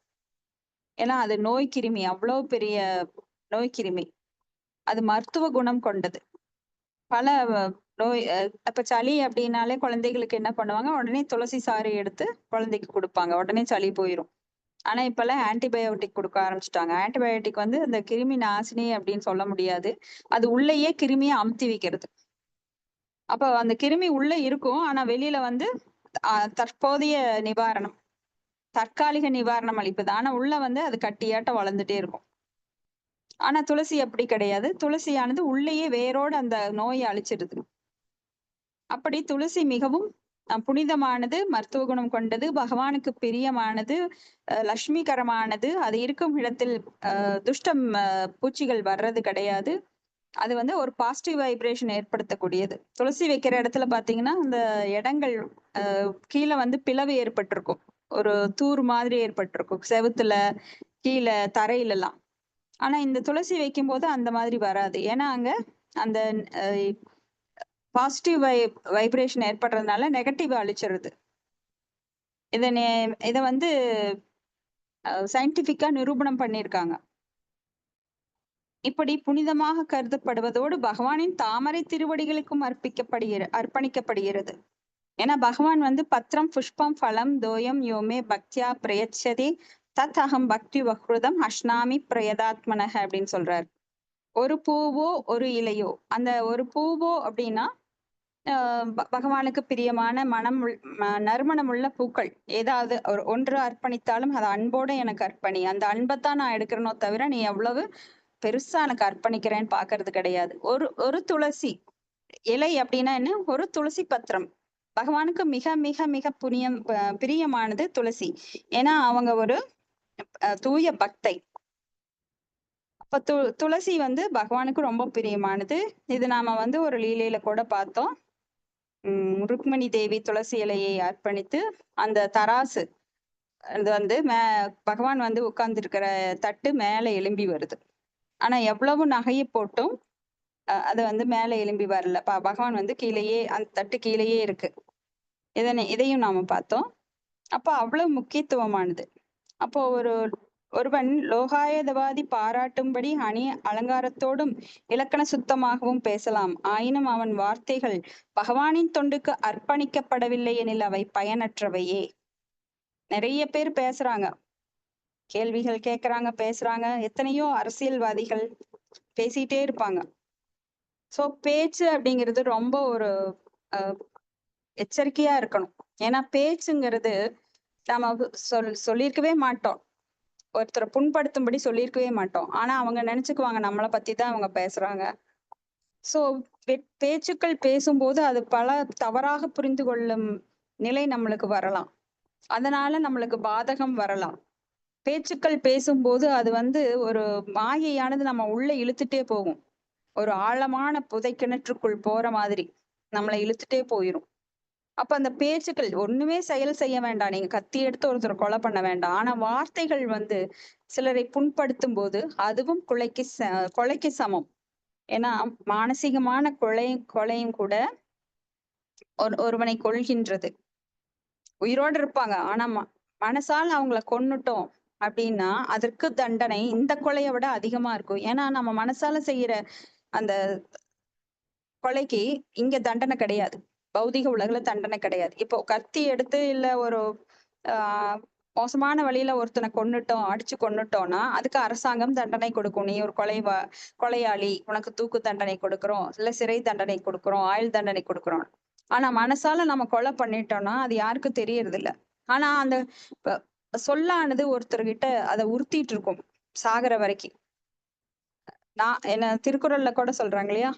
A: ஏன்னா அது நோய் கிருமி, அவ்வளவு பெரிய நோய் கிருமி. அது மருத்துவ குணம் கொண்டது. பல நோய் இப்ப சளி அப்படின்னாலே குழந்தைகளுக்கு என்ன பண்ணுவாங்க, உடனே துளசி சாறு எடுத்து குழந்தைக்கு கொடுப்பாங்க, உடனே சளி போயிடும். ஆனா இப்பெல்லாம் ஆன்டிபயோட்டிக் கொடுக்க ஆரம்பிச்சுட்டாங்க. ஆன்டிபயோட்டிக் வந்து அந்த கிருமி நாசினி அப்படின்னு சொல்ல முடியாது. அது உள்ளேயே கிருமியை அமுத்தி வைக்கிறது. அப்ப அந்த கிருமி உள்ள இருக்கும், ஆனா வெளியில வந்து தற்போதைய நிவாரணம், தற்காலிக நிவாரணம் அளிப்பது. ஆனா உள்ள வந்து அது கட்டியாட்ட வளர்ந்துட்டே இருக்கும். ஆனா துளசி அப்படி கிடையாது. துளசியானது உள்ளேயே வேரோடு அந்த நோயை அழிச்சிடுது. அப்படி துளசி மிகவும் புனிதமானது, மருத்துவ குணம் கொண்டது, பகவானுக்கு பிரியமானது, லட்சுமிகரமானது. அது இருக்கும் இடத்தில் துஷ்டம் பூச்சிகள் வர்றது கிடையாது. அது வந்து ஒரு பாசிட்டிவ் வைப்ரேஷன் ஏற்படுத்தக்கூடியது. துளசி வைக்கிற இடத்துல பாத்தீங்கன்னா அந்த இடங்கள் கீழே வந்து பிளவு ஏற்பட்டிருக்கும், ஒரு தூர் மாதிரி ஏற்பட்டிருக்கும் செவுத்துல, கீழே தரையில எல்லாம். ஆனா இந்த துளசி வைக்கும் போது அந்த மாதிரி வராது. ஏன்னா அங்க அந்த பாசிட்டிவ் வைப்ரேஷன் ஏற்படுறதுனால நெகட்டிவ் அழிச்சிருது. இத வந்து சயின்டிபிக்கா நிரூபணம் பண்ணியிருக்காங்க. இப்படி புனிதமாக கருதப்படுவதோடு பகவானின் தாமரை திருவடிகளுக்கும் அர்ப்பணிக்கப்படுகிறது. ஏன்னா பகவான் வந்து பத்திரம் புஷ்பம் பலம் தோயம் யோமே பக்தியா பிரயச்சதே தத் அகம் பக்தி வக்ருதம் அஷ்னாமி பிரயதாத்மனக அப்படின்னு சொல்றாரு. ஒரு பூவோ ஒரு இலையோ, அந்த ஒரு பூவோ அப்படின்னா பகவானுக்கு பிரியமான நறுமணம் உள்ள பூக்கள் ஏதாவது ஒன்று அர்ப்பணித்தாலும் அது அன்போட எனக்கு அர்ப்பணி. அந்த அன்பைத்தான் நான் எடுக்கிறனோ தவிர நீ எவ்வளவு பெருசா எனக்கு அர்ப்பணிக்கிறேன்னு பாக்குறது கிடையாது. ஒரு துளசி இலை அப்படின்னா என்ன? ஒரு துளசி பத்திரம். பகவானுக்கு மிக மிக மிக பிரியமானது துளசி. ஏன்னா அவங்க ஒரு தூய பக்தை. அப்ப துளசி வந்து பகவானுக்கு ரொம்ப பிரியமானது. இது நாம வந்து ஒரு லீலையில கூட பார்த்தோம். ருக்மணி தேவி துளசி இலையை அர்ப்பணித்து அந்த தராசு அது வந்து பகவான் வந்து உட்கார்ந்து இருக்கிற தட்டு மேல எழும்பி வருது. ஆனா எவ்வளவு நகையை போட்டும் அது வந்து மேல எழும்பி வரல. பகவான் வந்து கீழேயே, அந்த தட்டு கீழேயே இருக்கு. இதையும் நாம பார்த்தோம். அப்போ அவ்வளவு முக்கியத்துவமானது. அப்போ ஒருவன் லோகாயதவாதி பாராட்டும்படி அணி அலங்காரத்தோடும் இலக்கண சுத்தமாகவும் பேசலாம். ஆயினும் அவன் வார்த்தைகள் பகவானின் தொண்டுக்கு அர்ப்பணிக்கப்படவில்லை எனில் அவை பயனற்றவையே. நிறைய பேர் பேசுறாங்க, கேள்விகள் கேட்கறாங்க, பேசுறாங்க. எத்தனையோ அரசியல்வாதிகள் பேசிட்டே இருப்பாங்க. சோ பேச்சு அப்படிங்கிறது ரொம்ப ஒரு எச்சரிக்கையா இருக்கணும். ஏன்னா பேச்சுங்கிறது நம்ம சொல்லியிருக்கவே மாட்டோம். ஒருத்தரை புண்படுத்தும்படி சொல்லியிருக்கவே மாட்டோம். ஆனா அவங்க நினைச்சுக்குவாங்க நம்மளை பத்தி தான் அவங்க பேசுறாங்க. சோ பேச்சுக்கள் பேசும்போது அது பல தவறாக புரிந்து கொள்ளும் நிலை நம்மளுக்கு வரலாம். அதனால நம்மளுக்கு பாதகம் வரலாம். பேச்சுக்கள் பேசும்போது அது வந்து ஒரு மாயையானது நம்ம உள்ள இழுத்துட்டே போகும். ஒரு ஆழமான புதை கிணற்றுக்குள் போற மாதிரி நம்மளை இழுத்துட்டே போயிரும். அப்ப அந்த பேச்சுக்கள் ஒண்ணுமே செயல் செய்ய வேண்டாம். நீங்க கத்தி எடுத்து ஒருத்தர் கொலை பண்ண வேண்டாம். ஆனா வார்த்தைகள் வந்து சிலரை புண்படுத்தும் போது அதுவும் கொலைக்கு சமம். ஏன்னா மானசீகமான கொலையும் கூட ஒருவனை கொல்கின்றது. உயிரோடு இருப்பாங்க, ஆனா மனசால் அவங்கள கொன்னுட்டோம் அப்படின்னா அதற்கு தண்டனை இந்த கொலையை விட அதிகமா இருக்கும். ஏன்னா நம்ம மனசால செய்யற அந்த கொலைக்கு இங்க தண்டனை கிடையாது. பௌதிக உலகுல தண்டனை கிடையாது. இப்போ கத்தி எடுத்து இல்ல ஒரு மோசமான வழியில ஒருத்தனை அடிச்சு கொன்னுட்டோம்னா அதுக்கு அரசாங்கம் தண்டனை கொடுக்கும். நீ ஒரு கொலையாளி, உனக்கு தூக்கு தண்டனை கொடுக்கிறோம், இல்ல சிறை தண்டனை கொடுக்கிறோம், ஆயுள் தண்டனை கொடுக்கிறோம். ஆனா மனசால நம்ம கொலை பண்ணிட்டோம்னா அது யாருக்கும் தெரியறது இல்ல. ஆனா அந்த சொல்லானது ஒருத்தர்கிட்ட அதை உறுத்திட்டு இருக்கும் சாகர வரைக்கும். என்ன திருக்குறள்ல கூட சொல்றாங்க இல்லையா,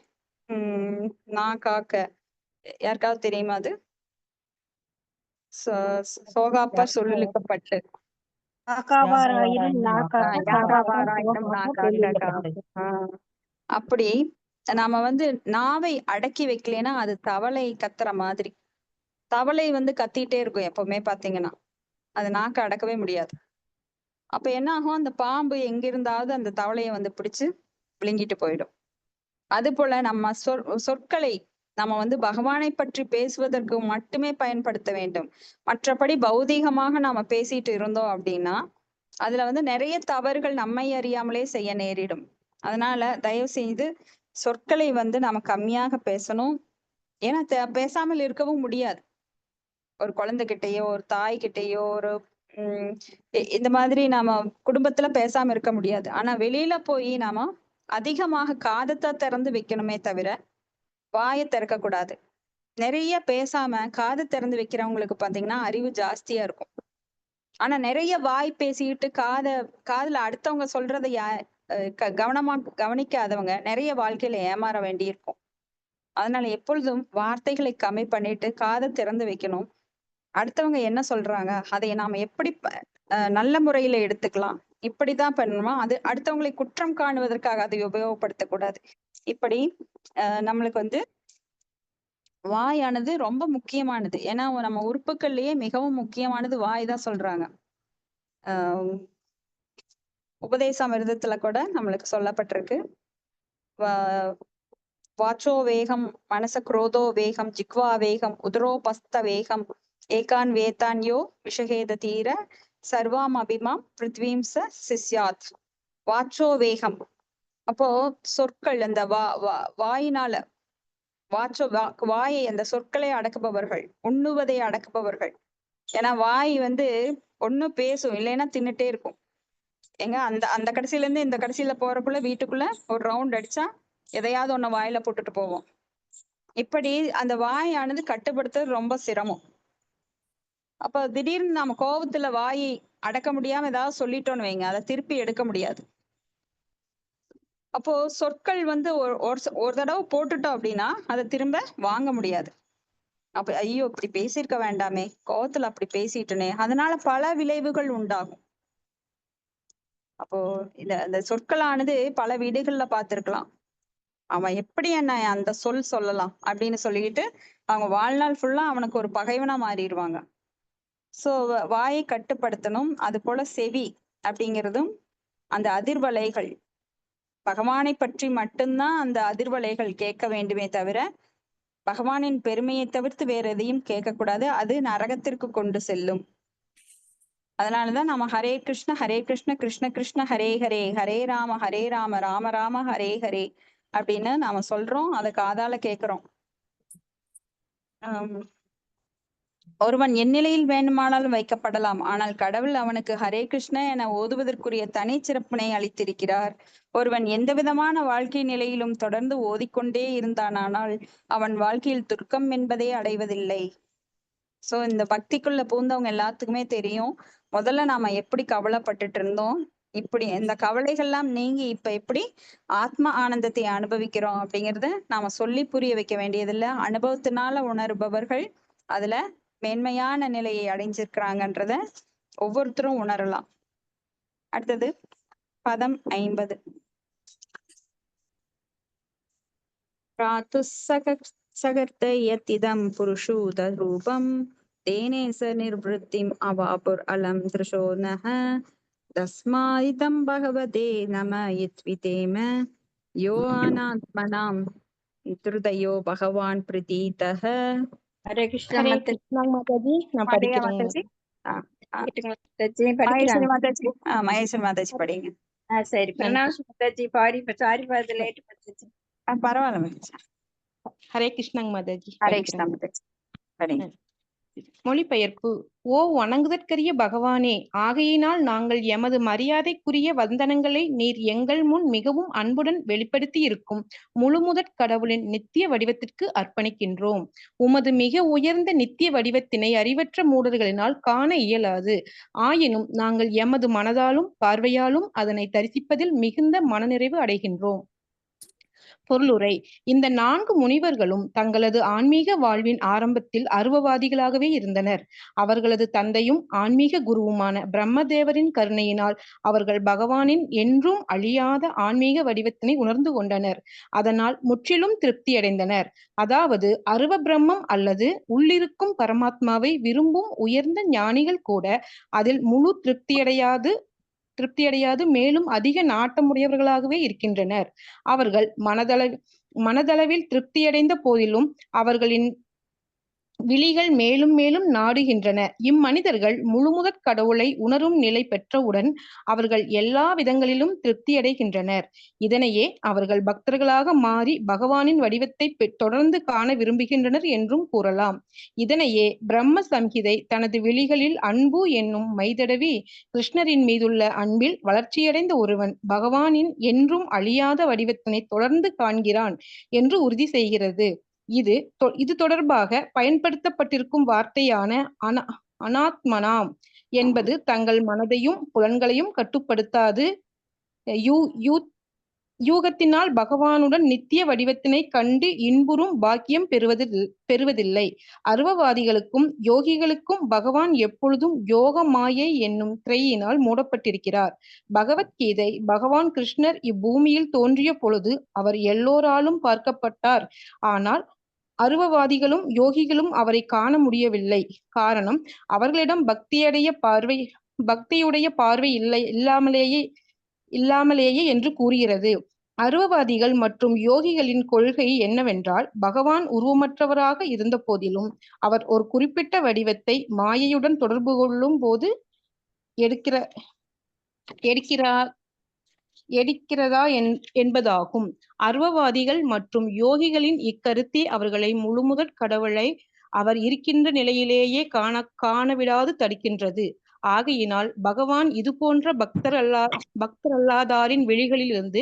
A: நான் காக்க, யாருக்காவது தெரியுமா அது? சோகாப்பர் சொல்லிழுக்கப்பட்டு அப்படி நாம வந்து நாவை அடக்கி வைக்கலைன்னா அது தவளை கத்துற மாதிரி. தவளை வந்து கத்திட்டே இருக்கும் எப்பவுமே பாத்தீங்கன்னா, அது நாக்க அடக்கவே முடியாது. அப்ப என்ன ஆகும், அந்த பாம்பு எங்க இருந்தாவது அந்த தவளையை வந்து பிடிச்சு விழுங்கிட்டு போயிடும். அது போல நம்ம சொற்களை நம்ம வந்து பகவானை பற்றி பேசுவதற்கு மட்டுமே பயன்படுத்த வேண்டும். மற்றபடி பௌதீகமாக நாம பேசிட்டு இருந்தோம் அப்படின்னா அதுல வந்து நிறைய தவறுகள் நம்மை அறியாமலே செய்ய நேரிடும். அதனால தயவு செய்து சொற்களை வந்து நாம கம்மியாக பேசணும். ஏன்னா பேசாமல் இருக்கவும் முடியாது. ஒரு குழந்தைகிட்டயோ, ஒரு தாய்கிட்டயோ, ஒரு இந்த மாதிரி நாம குடும்பத்துல பேசாம இருக்க முடியாது. ஆனா வெளியில போய் நாம அதிகமாக காதத்தை திறந்து வைக்கணுமே தவிர வாயை திறக்க கூடாது. நிறைய பேசாம காது திறந்து வைக்கிறவங்களுக்கு பாத்தீங்கன்னா அறிவு ஜாஸ்தியா இருக்கும். ஆனா நிறைய வாய் பேசிட்டு காதுல அடுத்தவங்க சொல்றதை கவனமா கவனிக்காதவங்க நிறைய வாழ்க்கையில ஏமாற வேண்டி இருக்கும். அதனால எப்பொழுதும் வார்த்தைகளை கம்மி பண்ணிட்டு காதை திறந்து வைக்கணும். அடுத்தவங்க என்ன சொல்றாங்க அதை நாம எப்படி நல்ல முறையில எடுத்துக்கலாம், இப்படிதான் பண்ணணுமா, அது அடுத்தவங்களை குற்றம் காணுவதற்காக அதை உபயோகப்படுத்தக்கூடாது. இப்படி நம்மளுக்கு வந்து வாயானது ரொம்ப முக்கியமானது. ஏன்னா நம்ம உறுப்புகள்லயே மிகவும் முக்கியமானது வாய் தான் சொல்றாங்க. உபதேசாமிர்தத்துல கூட நம்மளுக்கு சொல்லப்பட்டிருக்கு, வாச்சோ வேகம் மனச குரோதோ வேகம் ஜிக்வா வேகம் உதரோபஸ்த வேகம் ஏகான் வேதான்யோ விஷகேத தீர சர்வாம் அபிமாம் பிருத்வீம்ச சிஸ்யாத். வாச்சோ வேகம், அப்போ சொற்கள் அந்த வாயினால வாயை அந்த சொற்களை அடக்குபவர்கள், உண்ணுவதை அடக்குபவர்கள். ஏன்னா வாய் வந்து ஒண்ணு பேசும், இல்லைன்னா தின்னுட்டே இருக்கும். எங்க அந்த கடைசியில இருந்து இந்த கடைசியில போறக்குள்ள வீட்டுக்குள்ள ஒரு ரவுண்ட் அடிச்சா எதையாவது ஒண்ணு வாயில போட்டுட்டு போவோம். இப்படி அந்த வாயானது கட்டுப்படுத்துறது ரொம்ப சிரமம். அப்ப திடீர்னு நாம கோபத்துல வாயை அடக்க முடியாம ஏதாவது சொல்லிட்டோம்னு வைங்க, அதை திருப்பி எடுக்க முடியாது. அப்போ சொற்கள் வந்து ஒரு தடவை போட்டுட்டோம் அப்படின்னா அதை திரும்ப வாங்க முடியாது. அப்ப ஐயோ இப்படி பேசியிருக்க வேண்டாமே, கோவத்துல அப்படி பேசிட்டனே, அதனால பல விளைவுகள் உண்டாகும். அப்போ இந்த சொற்களானது பல வீடுகள்ல பார்த்திருக்கலாம். அவன் எப்படி என்ன அந்த சொல்லலாம் அப்படின்னு சொல்லிட்டு அவங்க வாழ்நாள் ஃபுல்லா அவனுக்கு ஒரு பகைவனா மாறிடுவாங்க. சோ வாயை கட்டுப்படுத்தணும். அது போல செவி அப்படிங்கிறதும் அந்த அதிர்வலைகள், பகவானை பற்றி மட்டும்தான் அந்த அதிர்வலைகள் கேட்க வேண்டுமே தவிர பகவானின் பெருமையை தவிர்த்து வேற எதையும் கேட்கக்கூடாது. அது நரகத்திற்கு கொண்டு செல்லும். அதனாலதான் நம்ம ஹரே கிருஷ்ண கிருஷ்ண கிருஷ்ண ஹரே ஹரே, ஹரே ராம ராம ராம ஹரே ஹரே அப்படின்னு நாம சொல்றோம். அதை காதால கேட்கிறோம். ஒருவன் எந்நிலையில் வேண்டுமானாலும் வைக்கப்படலாம். ஆனால் கடவுள் அவனுக்கு ஹரே கிருஷ்ண என ஓதுவதற்குரிய தனி சிறப்பினை அளித்திருக்கிறார். ஒருவன் எந்த விதமான வாழ்க்கை நிலையிலும் தொடர்ந்து ஓதிக்கொண்டே இருந்தானால் அவன் வாழ்க்கையில் துர்க்கம் என்பதே அடைவதில்லை. சோ இந்த பக்திக்குள்ள பூந்தவங்க எல்லாத்துக்குமே தெரியும், முதல்ல நாம எப்படி கவலைப்பட்டுட்டு இருந்தோம், இப்படி இந்த கவலைகள்லாம் நீங்கி இப்ப எப்படி ஆத்ம ஆனந்தத்தை அனுபவிக்கிறோம் அப்படிங்கறத நாம சொல்லி புரிய வைக்க வேண்டியதில்லை. அனுபவத்தினால உணர்பவர்கள் அதுல மேன்மையான நிலையை அடைஞ்சிருக்கிறாங்கன்றத ஒவ்வொருத்தரும் உணரலாம். அடுத்தது பதம் 50. சகர்த்தயத்திதம் புருஷூத ரூபம் தேனேச நிர்வృத்திம் அவாபுர் அலம் திருஷோ நஹ தஸ்மாயிதம் பகவதே நம யத்விதேம யோ அநாத்மனாம் திருதயோ பகவான் பிரதீதஹ.
E: ஹரே கிருஷ்ணா
F: ஹரே
E: மாதாஜி.
F: கிருஷ்ணா மாதாஜி, நான்
A: மாதையா
F: படிக்கிறேங்க.
A: மாதாஜி?
E: கேட்டுங்க மாதாஜி,
A: மகேஸ்வரி
E: படிக்கிறாங்க.
A: மாதாஜி, மகேஸ்வரி மாதாஜி படிங்க.
E: சரி, Pranam Mataji. Sorry for the late Mataji.
A: பரவாயில்ல மாதாஜி.
F: ஹரே கிருஷ்ணாங்க மாதாஜி,
A: ஹரே கிருஷ்ணா
F: படிக்கிறேங்க.
A: மாதாஜி படிங்க.
F: மொழிபெயர்ப்பு. ஓ வணங்குதற்கரிய பகவானே, ஆகையினால் நாங்கள் எமது மரியாதைக்குரிய வந்தனங்களை நீர் எங்கள் முன் மிகவும் அன்புடன் வெளிப்படுத்தி இருக்கும் முழுமுதற் கடவுளின் நித்திய வடிவத்திற்கு அர்ப்பணிக்கின்றோம். உமது மிக உயர்ந்த நித்திய வடிவத்தினை அறிவற்ற மூடர்களினால் காண இயலாது. ஆயினும் நாங்கள் எமது மனதாலும் பார்வையாலும் அதனை தரிசிப்பதில் மிகுந்த மனநிறைவு அடைகின்றோம். பொருளுரை. இந்த 4 முனிவர்களும் தங்களது ஆன்மீக வாழ்வின் ஆரம்பத்தில் அருவவாதிகளாகவே இருந்தனர். அவர்களது தந்தையும் ஆன்மீக குருவுமான பிரம்மதேவரின் கருணையினால் அவர்கள் பகவானின் என்றும் அழியாத ஆன்மீக வடிவத்தினை உணர்ந்து கொண்டனர். அதனால் முற்றிலும் திருப்தியடைந்தனர். அதாவது அருவ பிரம்மம் அல்லது உள்ளிருக்கும் பரமாத்மாவை விரும்பும் உயர்ந்த ஞானிகள் கூட அதில் முழு திருப்தியடையாது மேலும் அதிக நாட்டமுடையவர்களாகவே இருக்கின்றனர். அவர்கள் மனதளவில் திருப்தியடைந்த போதிலும் அவர்களின் விழிகள் மேலும் மேலும் நாடுகின்றன. இம்மனிதர்கள் முழுமுதற் கடவுளை உணரும் நிலை பெற்றவுடன் அவர்கள் எல்லா விதங்களிலும் திருப்தியடைகின்றனர். இதனையே அவர்கள் பக்தர்களாக மாறி பகவானின் வடிவத்தை தொடர்ந்து காண விரும்புகின்றனர் என்றும் கூறலாம். இதனையே பிரம்ம சம்ஹிதை தனது விழிகளில் அன்பு என்னும் மைதடவி கிருஷ்ணரின் மீதுள்ள அன்பில் வளர்ச்சியடைந்த ஒருவன் பகவானின் என்றும் அழியாத வடிவத்தினை தொடர்ந்து காண்கிறான் என்று உறுதி செய்கிறது. இது தொடர்பாக பயன்படுத்தப்பட்டிருக்கும் வார்த்தையான அனாத்மனாம் என்பது தங்கள் மனதையும் புலன்களையும் கட்டுப்படுத்தாது யூகத்தினால் பகவானுடன் நித்திய வடிவத்தினை கண்டு இன்புறும் பாக்கியம் பெறுவதில்லை. அருவவாதிகளுக்கும் யோகிகளுக்கும் பகவான் எப்பொழுதும் யோக மாயை என்னும் திரையினால் மூடப்பட்டிருக்கிறார். பகவத்கீதை. பகவான் கிருஷ்ணர் இப்பூமியில் தோன்றிய பொழுது அவர் எல்லோராலும் பார்க்கப்பட்டார். ஆனால் அருவவாதிகளும் யோகிகளும் அவரை காண முடியவில்லை. காரணம், அவர்களிடம் பக்தியுடைய பார்வை இல்லாமலேயே என்று கூறுகிறது. அருவவாதிகள் மற்றும் யோகிகளின் கொள்கை என்னவென்றால், பகவான் உருவமற்றவராக இருந்த போதிலும் அவர் ஒரு குறிப்பிட்ட வடிவத்தை மாயையுடன் தொடர்பு கொள்ளும் போது எடுக்கிறதா என்பதாகும். அருவவாதிகள் மற்றும் யோகிகளின் இக்கருத்தே அவர்களை முழுமுதற் கடவுளை அவர் இருக்கின்ற நிலையிலேயே காணவிடாது தடுக்கின்றது. ஆகையினால் பகவான் இது போன்ற பக்தரல்லாதாரின் வெளிகளிலிருந்து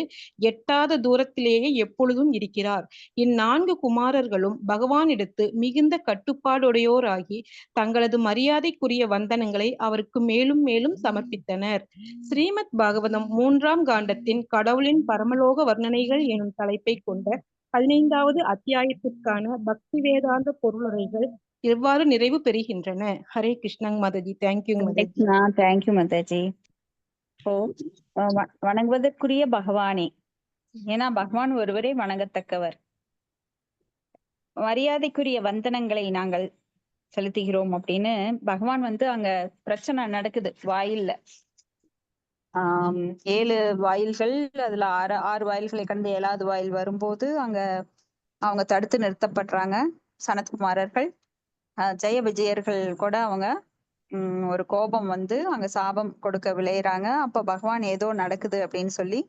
F: எட்டாத தூரத்திலேயே எப்பொழுதும் இருக்கிறார். இந்நான்கு குமாரர்களும் பகவானிடத்து மிகுந்த கட்டுப்பாடுடையோராகி தங்களது மரியாதைக்குரிய வந்தனங்களை அவருக்கு மேலும் மேலும் சமர்ப்பித்தனர். ஸ்ரீமத் பாகவதம் 3ஆம் காண்டத்தின் கடவுளின் பரமலோக வர்ணனைகள் எனும் தலைப்பை கொண்ட 15வது அத்தியாயத்திற்கான பக்தி வேதாந்த பொருளுரைகள் எவ்வாறு நிறைவு பெறுகின்றன. ஹரே கிருஷ்ணங் மாதாஜி. தேங்க்யூ மாதாஜி.
A: தேங்க்யூ மாதாஜி. இப்போ வணங்குவதற்குரிய பகவானே, ஏன்னா பகவான் ஒருவரே வணங்கத்தக்கவர். மரியாதைக்குரிய வந்தனங்களை நாங்கள் செலுத்துகிறோம் அப்படின்னு பகவான் வந்து அங்க பிரச்சனை நடக்குது வாயில்ல. 7 வாயில்கள், அதுல 6 வாயில்களை கடந்து 7வது வாயில் வரும்போது அங்க அவங்க தடுத்து நிறுத்தப்படுறாங்க. சனத்குமாரர்கள், ஜெய விஜயர்கள் கூட அவங்க ஒரு கோபம் வந்து அங்க சாபம் கொடுக்க விளையிறாங்க. அப்ப பகவான் ஏதோ நடக்குது அப்படின்னு சொல்லி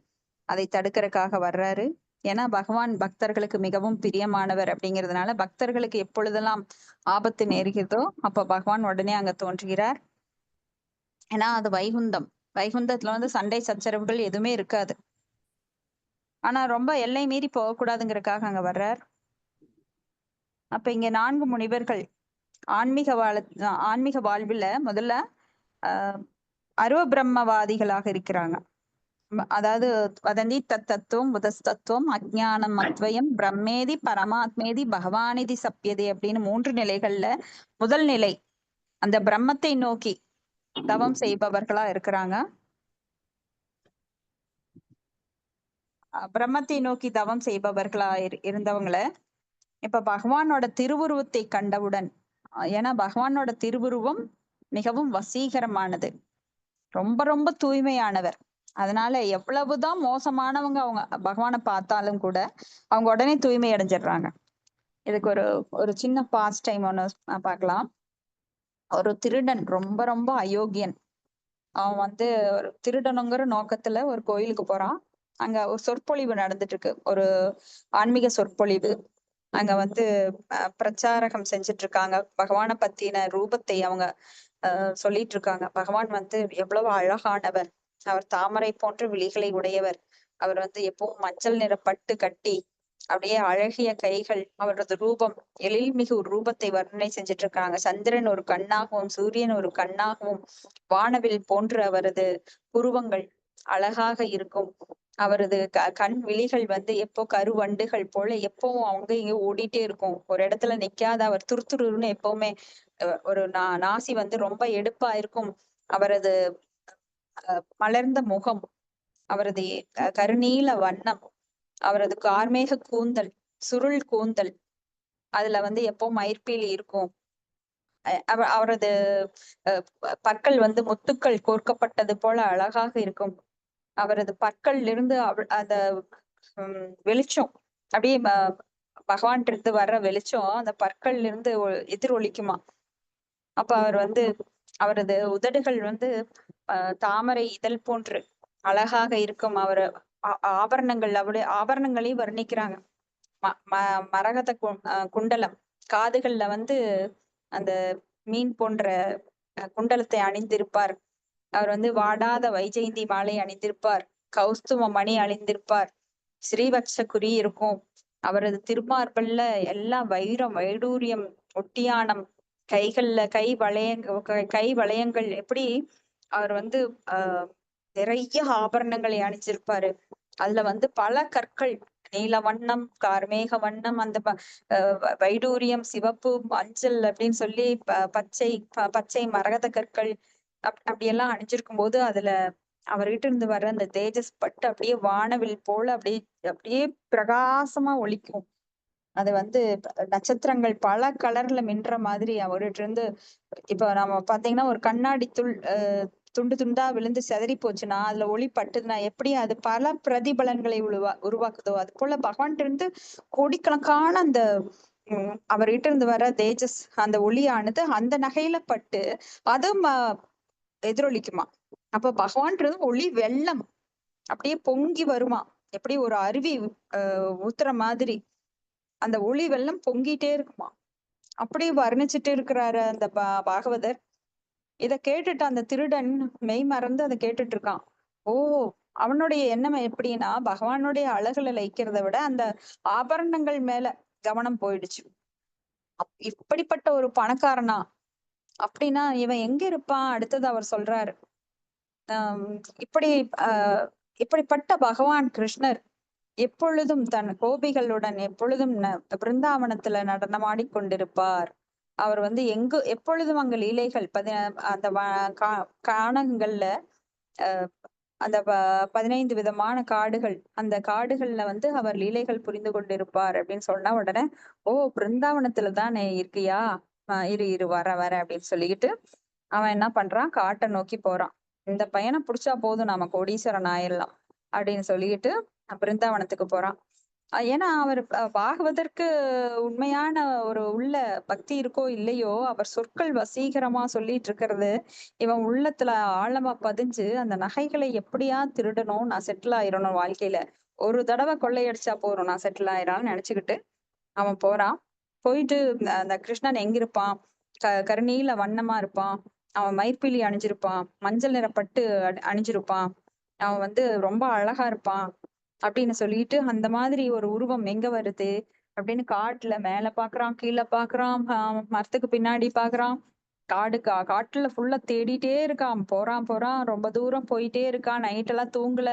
A: அதை தடுக்கிறதுக்காக வர்றாரு. ஏன்னா பகவான் பக்தர்களுக்கு மிகவும் பிரியமானவர் அப்படிங்கிறதுனால பக்தர்களுக்கு எப்பொழுதெல்லாம் ஆபத்து நேருகிறதோ அப்ப பகவான் உடனே அங்க தோன்றுகிறார். ஏன்னா அது வைகுந்தத்துல வந்து சண்டை சச்சரவுகள் எதுவுமே இருக்காது. ஆனா ரொம்ப எல்லை மீறி போகக்கூடாதுங்கிறதுக்காக அங்க வர்றார். அப்ப இங்க 4 முனிவர்கள் ஆன்மீக வாழ்வுல முதல்ல அருவ பிரம்மவாதிகளாக இருக்கிறாங்க. அதாவது வதந்தி தத்துவம் உதஸ்தத்துவம் அஜ்ஞானம் அத்வயம் பிரம்மேதி பரமாத்மேதி பகவானிதி சப்யதே அப்படின்னு 3 நிலைகள்ல முதல் நிலை அந்த பிரம்மத்தை நோக்கி தவம் செய்பவர்களா இருக்கிறாங்க. பிரம்மத்தை நோக்கி தவம் செய்பவர்களா இருந்தவங்கள இப்ப பகவானோட திருவுருவத்தை கண்டவுடன், ஏன்னா பகவானோட திருவுருவம் மிகவும் வசீகரமானது, ரொம்ப ரொம்ப தூய்மையானவர். அதனால எவ்வளவுதான் மோசமானவங்க அவங்க பகவானை பார்த்தாலும் கூட அவங்க உடனே தூய்மை அடைஞ்சிடுறாங்க. இதுக்கு ஒரு சின்ன பாஸ்ட் டைம் ஒண்ணு பார்க்கலாம். ஒரு திருடன், ரொம்ப ரொம்ப அயோக்கியன். அவன் வந்து ஒரு திருடனுங்கிற நோக்கத்துல ஒரு கோயிலுக்கு போறான். அங்க ஒரு சொற்பொழிவு நடந்துட்டு இருக்கு, ஒரு ஆன்மீக சொற்பொழிவு. அங்க வந்து பிரச்சாரகம் செஞ்சுட்டு இருக்காங்க. பகவானை பத்தின ரூபத்தை அவங்க சொல்லிட்டு இருக்காங்க. பகவான் வந்து எவ்வளவு அழகானவர், அவர் தாமரை போன்ற விழிகளை உடையவர், அவர் வந்து எப்பவும் மஞ்சள் நிற பட்டு கட்டி அப்படியே அழகிய கைகள், அவரது ரூபம் எழில்மிகு ரூபத்தை வர்ணனை செஞ்சுட்டு இருக்காங்க. சந்திரன் ஒரு கண்ணாகவும் சூரியன் ஒரு கண்ணாகவும் வானவில் போன்று அவரது புருவங்கள் அழகாக இருக்கும். அவரது கண் விழிகள் வந்து எப்போ கருவண்டுகள் போல எப்பவும் அவங்க இங்க ஓடிட்டே இருக்கும், ஒரு இடத்துல நிக்காத. அவர் துருத்துருன்னு எப்பவுமே ஒரு நாசி வந்து ரொம்ப எடுப்பா இருக்கும். அவரது மலர்ந்த முகம், அவரது கருநீல வண்ணம், அவரது கார்மேக கூந்தல், சுருள் கூந்தல், அதுல வந்து எப்போ மயிர்பீலி இருக்கும். அவரது பற்கள் வந்து முத்துக்கள் கோர்க்கப்பட்டது போல அழகாக இருக்கும். அவரது பற்கள்ல இருந்து அந்த வெளிச்சம் அப்படியே பகவான் இருந்து வர்ற வெளிச்சம் அந்த பற்கள்ல இருந்து எதிரொலிக்குமா. அப்ப அவர் வந்து அவரது உதடுகள் வந்து தாமரை இதழ் போன்று அழகாக இருக்கும். அவர் ஆபரணங்கள், அவருடைய ஆபரணங்களையும் வர்ணிக்கிறாங்க. மரகத குண்டலம், காதுகள்ல வந்து அந்த மீன் போன்ற குண்டலத்தை அணிந்திருப்பார். அவர் வந்து வாடாத வைஜெயந்தி மாலை அணிந்திருப்பார், கௌஸ்தும மணி அணிந்திருப்பார், ஸ்ரீவத்ச குறி இருக்கும். அவரது திருமார்பல்ல எல்லாம் வைரம் வைடூரியம் ஒட்டியானம், கைகள்ல கை வளையங்கள், எப்படி அவர் வந்து நிறைய ஆபரணங்களை அணிஞ்சிருப்பாரு. அதுல வந்து பல கற்கள், நீல வண்ணம், கார்மேக வண்ணம், அந்த வைடூரியம், சிவப்பு, மஞ்சள் அப்படின்னு சொல்லி பச்சை மரகத கற்கள் அப்படியெல்லாம் அணிஞ்சிருக்கும் போது அதுல அவர்கிட்ட இருந்து வர்ற அந்த தேஜஸ் பட்டு அப்படியே வானவில் போல அப்படியே பிரகாசமா ஒளிக்கும். அது வந்து நட்சத்திரங்கள் பல கலர்ல மின்ற மாதிரி அவர்கிட்ட இருந்து. இப்ப நம்ம பாத்தீங்கன்னா ஒரு கண்ணாடி துண்டு துண்டா விழுந்து செதறி போச்சுன்னா அதுல ஒளி பட்டுதுன்னா எப்படி அது பல பிரதிபலன்களை உருவாக்குதோ, அது போல பகவான் இருந்து கோடிக்கணக்கான அந்த அவர்கிட்ட இருந்து வர தேஜஸ், அந்த ஒளியானது அந்த நகையில பட்டு அதுவும் எதிரொலிக்குமா. அப்ப பகவான்றது ஒளி வெள்ளம் அப்படியே பொங்கி வருமா, எப்படி ஒரு அருவி ஊத்துற மாதிரி அந்த ஒளி வெள்ளம் பொங்கிட்டே இருக்குமா. அப்படியே வர்ணிச்சுட்டு இருக்கிறாரு அந்த பாகவதர். இத கேட்டுட்டு அந்த திருடன் மெய் மறந்து அதை கேட்டுட்டு இருக்கான். ஓ, அவனுடைய எண்ணம் எப்படின்னா, பகவானுடைய அழகுல லயிக்கிறதை விட அந்த ஆபரணங்கள் மேல கவனம் போயிடுச்சு. இப்படிப்பட்ட ஒரு பணக்காரனா? அப்படின்னா இவன் எங்க இருப்பான்? அடுத்தது அவர் சொல்றாரு, ஆஹ் இப்படி இப்படிப்பட்ட பகவான் கிருஷ்ணர் எப்பொழுதும் தன் கோபிகளுடன் எப்பொழுதும் பிருந்தாவனத்துல நடனமாடிக் கொண்டிருப்பார். அவர் வந்து எப்பொழுதும் அங்க லீலைகள் அந்த காணங்கள்ல அந்த 15 விதமான காடுகள், அந்த காடுகள்ல வந்து அவர் லீலைகள் புரிந்து கொண்டிருப்பார் அப்படின்னு சொன்ன உடனே, ஓ, பிருந்தாவனத்துல தானே இருக்கியா? இரு இரு வர வர அப்படின்னு சொல்லிக்கிட்டு அவன் என்ன பண்றான், காட்டை நோக்கி போறான். இந்த பையனை புடிச்சா போதும், நாம கோடீஸ்வரன் ஆயிடலாம் அப்படின்னு சொல்லிக்கிட்டு பிருந்தாவனத்துக்கு போறான். ஏன்னா அவர் பாகவதற்கு உண்மையான ஒரு உள்ள பக்தி இருக்கோ இல்லையோ, அவர் சொற்கள் வசீகரமா சொல்லிட்டு இருக்கிறது இவன் உள்ளத்துல ஆழமா பதிஞ்சு, அந்த நகைகளை எப்படியா திருடணும், நான் செட்டில் ஆயிரணும் வாழ்க்கையில, ஒரு தடவை கொள்ளையடிச்சா போறோம், நான் செட்டில் ஆயிரான்னு நினைச்சுக்கிட்டு அவன் போறான். போயிட்டு அந்த கிருஷ்ணன் எங்க இருப்பான்? கருநீல வண்ணமா இருப்பான். அவன் மயிர்பீலி அணிஞ்சிருப்பான், மஞ்சள் நிற பட்டு அணிஞ்சிருப்பான், அவன் வந்து ரொம்ப அழகா இருப்பான் அப்படின்னு சொல்லிட்டு, அந்த மாதிரி ஒரு உருவம் எங்க வருது அப்படின்னு காட்டுல மேல பாக்குறான், கீழே பாக்குறான், மரத்துக்கு பின்னாடி பாக்குறான், காட்டுல ஃபுல்லா தேடிட்டே இருக்கான். போறான் ரொம்ப தூரம் போயிட்டே இருக்கான். நைட் எல்லாம் தூங்கல.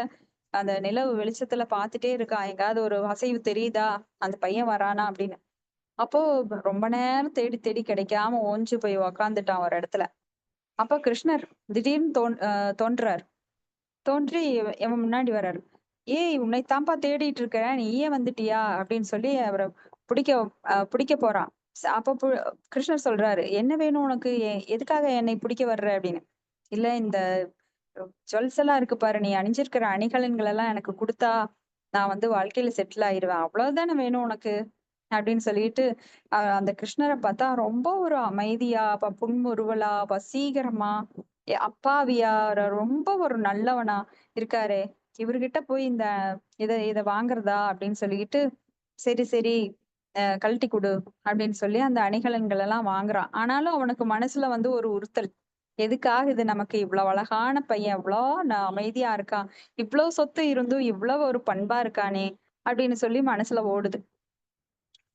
A: அந்த நிலவு வெளிச்சத்துல பாத்துட்டே இருக்கான், எங்காவது ஒரு அசைவு தெரியுதா, அந்த பையன் வரானா அப்படின்னு. அப்போ ரொம்ப நேரம் தேடி தேடி கிடைக்காம ஓஞ்சு போய் உக்காந்துட்டான் ஒரு இடத்துல. அப்ப கிருஷ்ணர் திடீர்னு தோன்றார். தோன்றி இவன் முன்னாடி வர்றாரு. ஏய், உன்னைத்தான்ப்பா தேடிட்டு இருக்க, நீ ஏன் வந்துட்டியா அப்படின்னு சொல்லி அவரை பிடிக்க போறான். அப்ப கிருஷ்ணர் சொல்றாரு, என்ன வேணும் உனக்கு, எதுக்காக என்னை பிடிக்க வர்ற அப்படின்னு. இல்ல, இந்த ஜுவல்ஸ் எல்லாம் இருக்கு பாரு, நீ அணிஞ்சிருக்கிற அணிகலன்கள் எல்லாம் எனக்கு கொடுத்தா நான் வந்து வாழ்க்கையில செட்டில் ஆயிடுவேன், அவ்வளவுதானே வேணும் உனக்கு அப்படின்னு சொல்லிட்டு அந்த கிருஷ்ணரை பார்த்தா ரொம்ப ஒரு அமைதியா, புன்முறுவலா, வசீகரமா, அப்பாவியா, ரொம்ப ஒரு நல்லவனா இருக்காரு. இவர்கிட்ட போய் இத வாங்குறதா அப்படின்னு சொல்லிக்கிட்டு, சரி சரி, கழட்டி கொடு அப்படின்னு சொல்லி அந்த அணிகலன்கள் எல்லாம் வாங்குறான். ஆனாலும் அவனுக்கு மனசுல வந்து ஒரு உறுத்தல், எதுக்காக இது நமக்கு, இவ்வளவு அழகான பையன், இவ்வளவு அமைதியா இருக்கான், இவ்வளவு சொத்து இருந்தும் இவ்வளவு ஒரு பண்பா இருக்கானே அப்படின்னு சொல்லி மனசுல ஓடுது.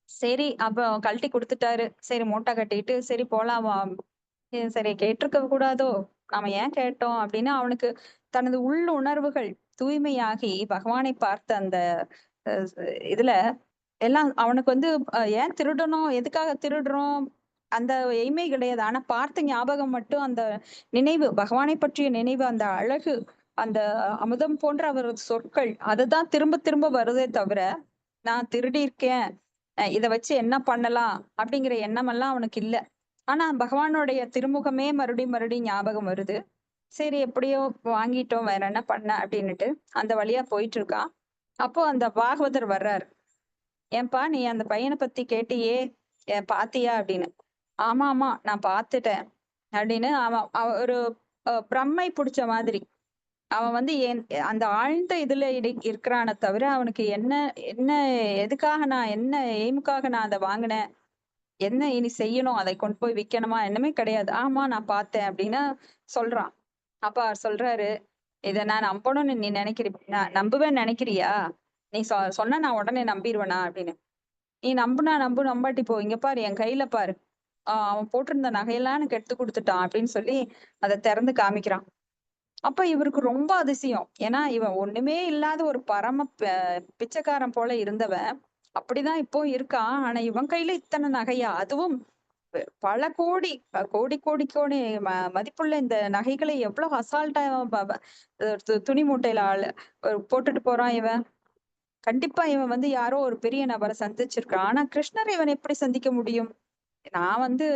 A: சரி, அப்ப கழட்டி கொடுத்துட்டாரு. சரி, மூட்டை கட்டிட்டு சரி போலாமா, சரி கேட்டிருக்க கூடாதோ, நாம ஏன் கேட்டோம் அப்படின்னு அவனுக்கு தனது உள் உணர்வுகள் தூய்மையாகி பகவானை பார்த்த அந்த இதுல எல்லாம் அவனுக்கு வந்து ஏன் திருடணும், எதுக்காக திருடுறோம், அந்த எய்மை கிடையாது. ஆனா பார்த்த ஞாபகம் மட்டும், அந்த நினைவு, பகவானை பற்றிய நினைவு, அந்த அழகு, அந்த அமுதம் போன்ற அவரது சொற்கள், அதுதான் திரும்ப திரும்ப வருதே தவிர, நான் திருடி இருக்கேன், இத வச்சு என்ன பண்ணலாம் அப்படிங்கிற எண்ணம் எல்லாம் அவனுக்கு இல்ல. ஆனா பகவானுடைய திருமுகமே மறுபடியும் ஞாபகம் வருது. சரி, எப்படியோ வாங்கிட்டோம், வேற என்ன பண்ண அப்படின்னுட்டு அந்த வழியா போயிட்டு இருக்கான். அப்போ அந்த பாகவதர் வர்றாரு. ஏன்பா, நீ அந்த பையனை பத்தி கேட்டியே, பாத்தியா அப்படின்னு. ஆமா ஆமா, நான் பாத்துட்டேன் அப்படின்னு அவன் ஒரு பிரம்மை பிடிச்ச மாதிரி அவன் வந்து அந்த ஆழ்ந்த இதுல இருக்கிறான தவிர, அவனுக்கு என்ன என்ன எதுக்காக நான், என்ன எய்முக்காக நான் அதை வாங்கினேன், என்ன இனி செய்யணும், அதை கொண்டு போய் விற்கணுமா, என்னமே கிடையாது. ஆமா, நான் பார்த்தேன் அப்படின்னு சொல்றான். அப்ப அவர் சொல்றாரு, இதை நான் நம்பணும்னு நீ நான் நம்புவேன்னு நினைக்கிறியா? நீ சொன்னா நான் உடனே நம்பிடுவேனா அப்படின்னு. நீ நம்பாட்டி போ, இங்க பாரு, என் கையில பாரு, அவன் போட்டிருந்த நகையெல்லாம் எனக்கு எடுத்து கொடுத்துட்டான் அப்படின்னு சொல்லி அதை திறந்து காமிக்கிறான். அப்ப இவருக்கு ரொம்ப அதிசயம். ஏன்னா இவன் ஒண்ணுமே இல்லாத ஒரு பரம பிச்சைக்காரன் போல இருந்தவன் அப்படிதான் இப்போ இருக்கான். ஆனா இவன் கையில இத்தனை நகையா, அதுவும் பல கோடி கோடி மதிப்புள்ள இந்த நகைகளை எவ்வளவு அசால்ட்டா துணி மூட்டையில போட்டுட்டு போறான் இவன். கண்டிப்பா இவன் வந்து யாரோ ஒரு பெரிய நபரை சந்திச்சிருக்கான். ஆனா கிருஷ்ணர் இவன் எப்படி சந்திக்க முடியும்? நான் வந்து